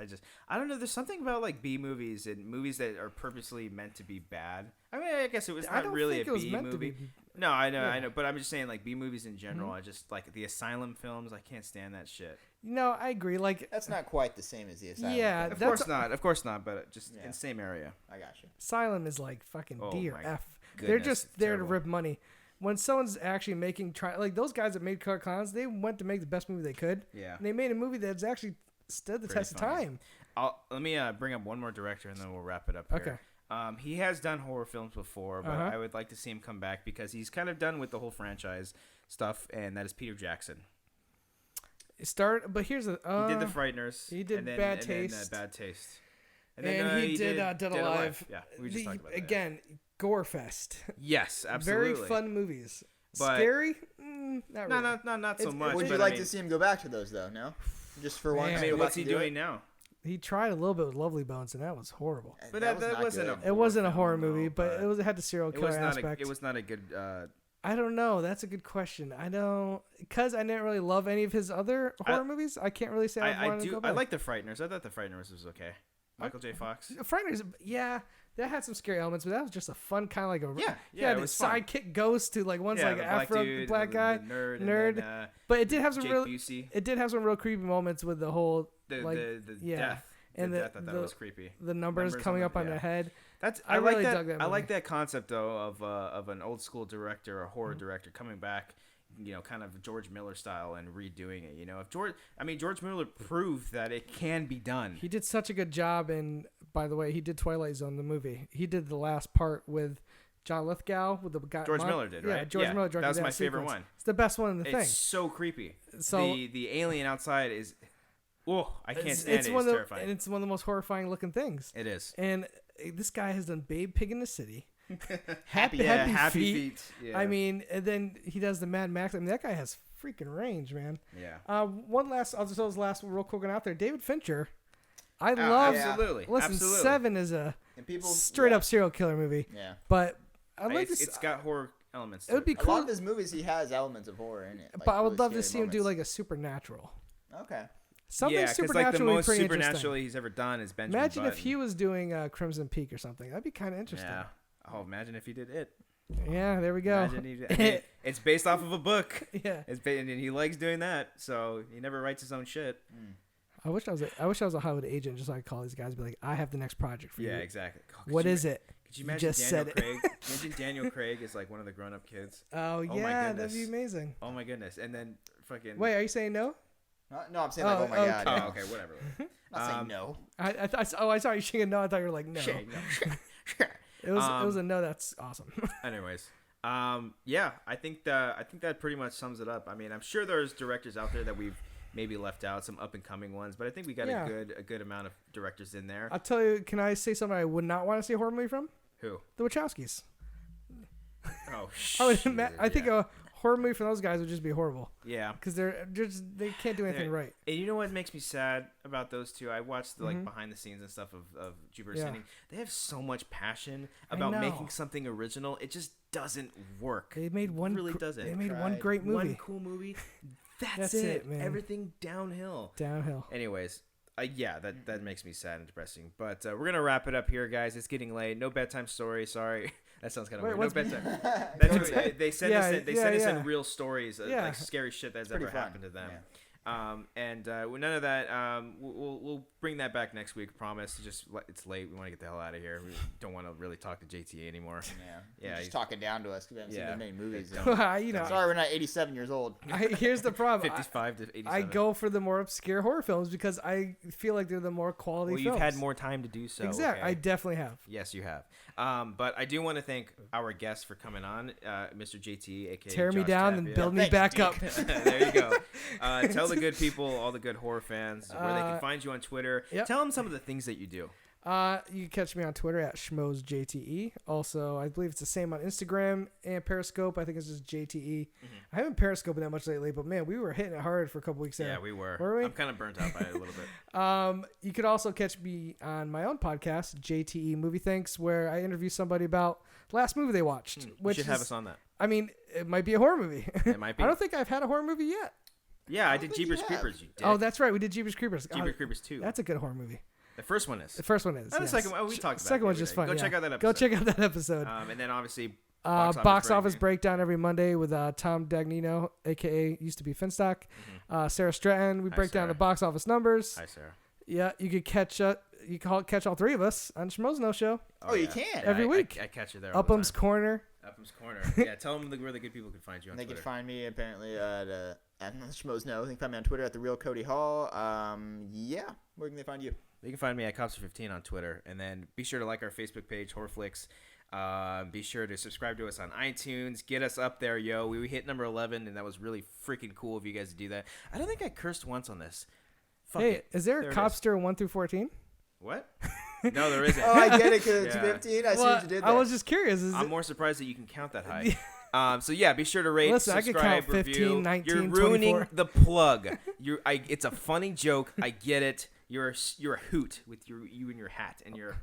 C: I don't know. There's something about like B movies and movies that are purposely meant to be bad. I mean, I guess it was
B: I
C: not
B: don't
C: really
B: think
C: a
B: it was
C: B
B: meant to
C: movie.
B: be.
C: No, I know, but I'm just saying like B movies in general. I just like the Asylum films. I can't stand that shit.
B: No, I agree. Like,
D: That's not quite the same as the Asylum.
B: Yeah,
D: thing.
C: Of course not. But just in the same area.
D: I got you.
B: Asylum is like fucking
C: Oh
B: D or
C: my
B: F. They're
C: goodness,
B: just
C: it's
B: there
C: terrible.
B: to rip money. When someone's actually like those guys that made Killer Clowns, they went to make the best movie they could.
C: Yeah.
B: And they made a movie that's actually stood the
C: Pretty
B: test of
C: funny.
B: time.
C: Let me bring up one more director and then we'll wrap it up here.
B: Okay.
C: He has done horror films before, but
B: Uh-huh.
C: I would like to see him come back because he's kind of done with the whole franchise stuff, and that is Peter Jackson.
B: But here's
C: He did The Frighteners.
B: he did
C: and then,
B: Bad
C: and then,
B: Taste.
C: Bad Taste.
B: And
C: he
B: did Dead Alive.
C: Yeah, we just talked about that.
B: Again, gore fest.
C: Yes, absolutely.
B: Very fun movies.
C: But-
B: Scary? Not really.
C: Not so
B: It's-
C: much.
D: Would
C: but
D: you
C: I
D: like
C: mean-
D: to see him go back to those though? No, just for one.
B: Man.
C: I
D: go
C: mean,
D: back
C: what's
D: and
C: he
D: do it?
C: doing now?
B: He tried a little bit with Lovely Bones, and that was horrible.
C: But
D: That
C: that
D: not
C: wasn't
D: good.
C: a
B: It wasn't a
C: film,
B: horror
C: no,
B: movie, but it had the serial killer aspect.
C: It was not a good.
B: I don't know. That's a good question. I don't, because I didn't really love any of his other horror movies. I can't really say I wanted to go back.
C: I like The Frighteners. I thought The Frighteners was okay. Michael J. Fox.
B: Frighteners, yeah, that had some scary elements, but that was just a fun kind of like a
C: Yeah, it
B: the
C: was fun.
B: sidekick ghost to like one's
C: Yeah,
B: like
C: the
B: an
C: black
B: Afro
C: dude,
B: black
C: the
B: guy
C: nerd,
B: nerd.
C: And then,
B: But it did have some
C: Jake
B: real
C: Busey.
B: it did have some real creepy moments with the whole
C: The
B: like
C: death.
B: and
C: the death, I thought was creepy.
B: the numbers
C: Numbers
B: coming
C: on
B: up
C: the-
B: on
C: yeah.
B: the head.
C: I like
B: really
C: that.
B: dug that
C: I
B: movie.
C: like that concept though of an old school director, a horror director coming back, kind of George Miller style and redoing it. If George Miller proved that it can be done.
B: He did such a good job, and by the way, he did Twilight Zone, the movie. He did the last part with John Lithgow with the guy.
C: George Miller did, right?
B: Yeah, George Miller directed
C: that was my favorite
B: sequence.
C: one.
B: It's the best one in the
C: It's
B: thing.
C: so creepy.
B: So
C: the alien outside is, I can't stand
B: it's
C: it.
B: one
C: It's
B: of the,
C: terrifying.
B: and it's one of the most horrifying looking things.
C: It is.
B: And this guy has done Babe Pig in the City.
C: Happy feet. Yeah.
B: I mean, and then he does the Mad Max. I mean, that guy has freaking range, man.
C: Yeah.
B: I'll just throw this last one real quick out there. David Fincher. I love.
C: Absolutely.
B: Listen,
C: Absolutely.
B: Seven is a
D: And people
B: straight up serial killer movie.
D: Yeah.
B: But I'd like to.
C: It's got horror elements.
B: It would be
D: A
B: cool.
D: lot of his movies, he has elements of horror in it.
B: But I would
D: really
B: love to
D: scary
B: see him do
D: moments.
B: like a supernatural.
D: Okay.
B: Something
C: because
B: supernaturally
C: like the most
B: pretty
C: supernatural
B: interesting.
C: he's ever done is Benjamin
B: Imagine if
C: Button.
B: he was doing Crimson Peak or something. That'd be kind of interesting.
C: Yeah. Oh, imagine if he did it.
B: Yeah, there we go.
C: It's based off of a book.
B: Yeah.
C: And he likes doing that, so he never writes his own shit.
B: I wish I was a Hollywood agent, just so I could call these guys and be like, I have the next project for you.
C: Yeah, exactly.
B: What is it?
C: Could you imagine
B: just
C: Daniel
B: said
C: Craig? Imagine Daniel Craig is like one of the grown-up kids.
B: Oh
C: my
B: yeah, that'd
C: goodness.
B: be amazing.
C: Oh my goodness! And then fucking.
B: Wait, are you saying no?
D: No, I'm saying like, oh my god.
C: Oh, okay, whatever.
D: I'm not saying no.
B: I saw you saying no. I thought you were like no.
C: Shit, no.
B: It was a no. That's awesome.
C: Anyways, yeah, I think that pretty much sums it up. I mean, I'm sure there's directors out there that we've maybe left out, some up and coming ones, but I think we got a good amount of directors in there.
B: I'll tell you. Can I say something I would not want to see a horror movie from?
C: Who?
B: The Wachowskis.
C: Oh
B: shit! I think a horror movie from those guys would just be horrible.
C: Yeah,
B: because they can't do anything right.
C: And you know what makes me sad about those two? I watched the behind the scenes and stuff of Jupiter Ascending. They have so much passion about making something original. It just doesn't work.
B: They made one.
C: It really doesn't.
B: They made one great movie.
C: One cool movie. That's it, man. Everything downhill. Anyways. Yeah, that makes me sad and depressing. But we're going to wrap it up here, guys. It's getting late. No bedtime story. Sorry. That sounds kind of weird. No bedtime. They send us in real stories, like scary shit that's ever happened to them. Yeah. And none of that. We'll bring that back next week. Promise. It's late. We want to get the hell out of here. We don't want to really talk to JTE anymore.
D: Yeah. He's talking down to us because we haven't seen many movies.
B: Sorry,
D: we're not 87 years old.
B: Here's the problem.
C: 55 to 87.
B: I go for the more obscure horror films because I feel like they're the more quality films.
C: Well, you've had more time to do so.
B: Exactly.
C: Okay?
B: I definitely have.
C: Yes, you have. But I do want to thank our guest for coming on, Mr. JTE, aka
B: tear
C: Josh
B: me down
C: Tapia.
B: and build me back up.
C: There you go. Tell the good people, all the good horror fans, where they can find you on Twitter.
B: Yep.
C: Tell them some of the things that you do.
B: You can catch me on Twitter at schmozjte. Also, I believe it's the same on Instagram and Periscope. I think it's just JTE. I haven't Periscoped that much lately, but man, we were hitting it hard for a couple weeks there.
C: Yeah, we were.
B: Were we?
C: I'm kind of burnt out by it a little bit.
B: You could also catch me on my own podcast, JTE Movie Thanks, where I interview somebody about the last movie they watched.
C: You should have us on that.
B: I mean, it might be a horror movie.
C: It might be.
B: I don't think I've had a horror movie yet.
C: Yeah, I did Jeepers Creepers. You did.
B: Oh, that's right. We did Jeepers Creepers.
C: Jeepers Creepers 2.
B: That's a good horror movie.
C: The first one is.
B: The first one is.
C: And the second one, we talked about it.
B: The second one's just fun.
C: Go check out that episode.
B: Go check out that episode.
C: And then obviously,
B: Box Office Breakdown every Monday with Tom Dagnino, a.k.a. used to be Finstock. Sarah Stratton. We break down the box office numbers.
C: Hi, Sarah.
B: Yeah, you could catch all three of us on Schmo's No Show.
D: Oh, you can.
B: Every week.
C: I catch you there.
B: Upham's Corner.
C: Upham's Corner. Yeah, tell them where the good people can find you on
D: Twitter. They can find me apparently at Schmo's No. They can find me on Twitter at The Real Cody Hall. Yeah. Where can they find you?
C: You can find me at Cobbster15 on Twitter. And then be sure to like our Facebook page, HorrorFlix. Be sure to subscribe to us on iTunes. Get us up there, yo. We hit number 11, and that was really freaking cool of you guys to do that. I don't think I cursed once on this. Fuck it.
B: Is there a Cobbster 1 through 14?
C: What? No, there isn't.
D: Oh, I get it because it's 15. I see what you did there.
B: I was just curious.
C: I'm more surprised that you can count that high. So yeah, be sure to rate, subscribe,
B: I can count 15,
C: review.
B: 19,
C: You're ruining
B: 24.
C: the plug. It's a funny joke. I get it. You're a hoot with you and your hat and your,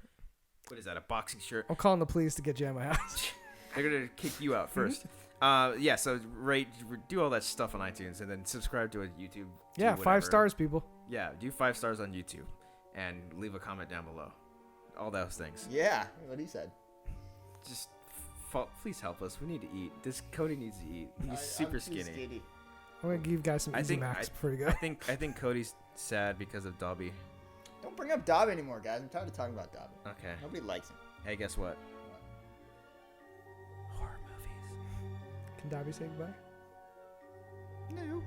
C: what is that, a boxing shirt?
B: I'm calling the police to get you out of my house.
C: They're gonna kick you out first. Yeah, so rate, do all that stuff on iTunes and then subscribe to a YouTube.
B: Yeah, 5 stars, people.
C: Yeah, do 5 stars on YouTube and leave a comment down below. All those things.
D: Yeah, what he said.
C: Just please help us. We need to eat. Cody needs to eat. He's super skinny.
B: I'm gonna give you guys some Easy Max before you go.
C: I think Cody's sad because of Dobby.
D: Don't bring up Dobby anymore, guys. I'm tired of talking about Dobby.
C: Okay.
D: Nobody likes him.
C: Hey, guess what? Horror movies.
B: Can Dobby say goodbye?
D: No.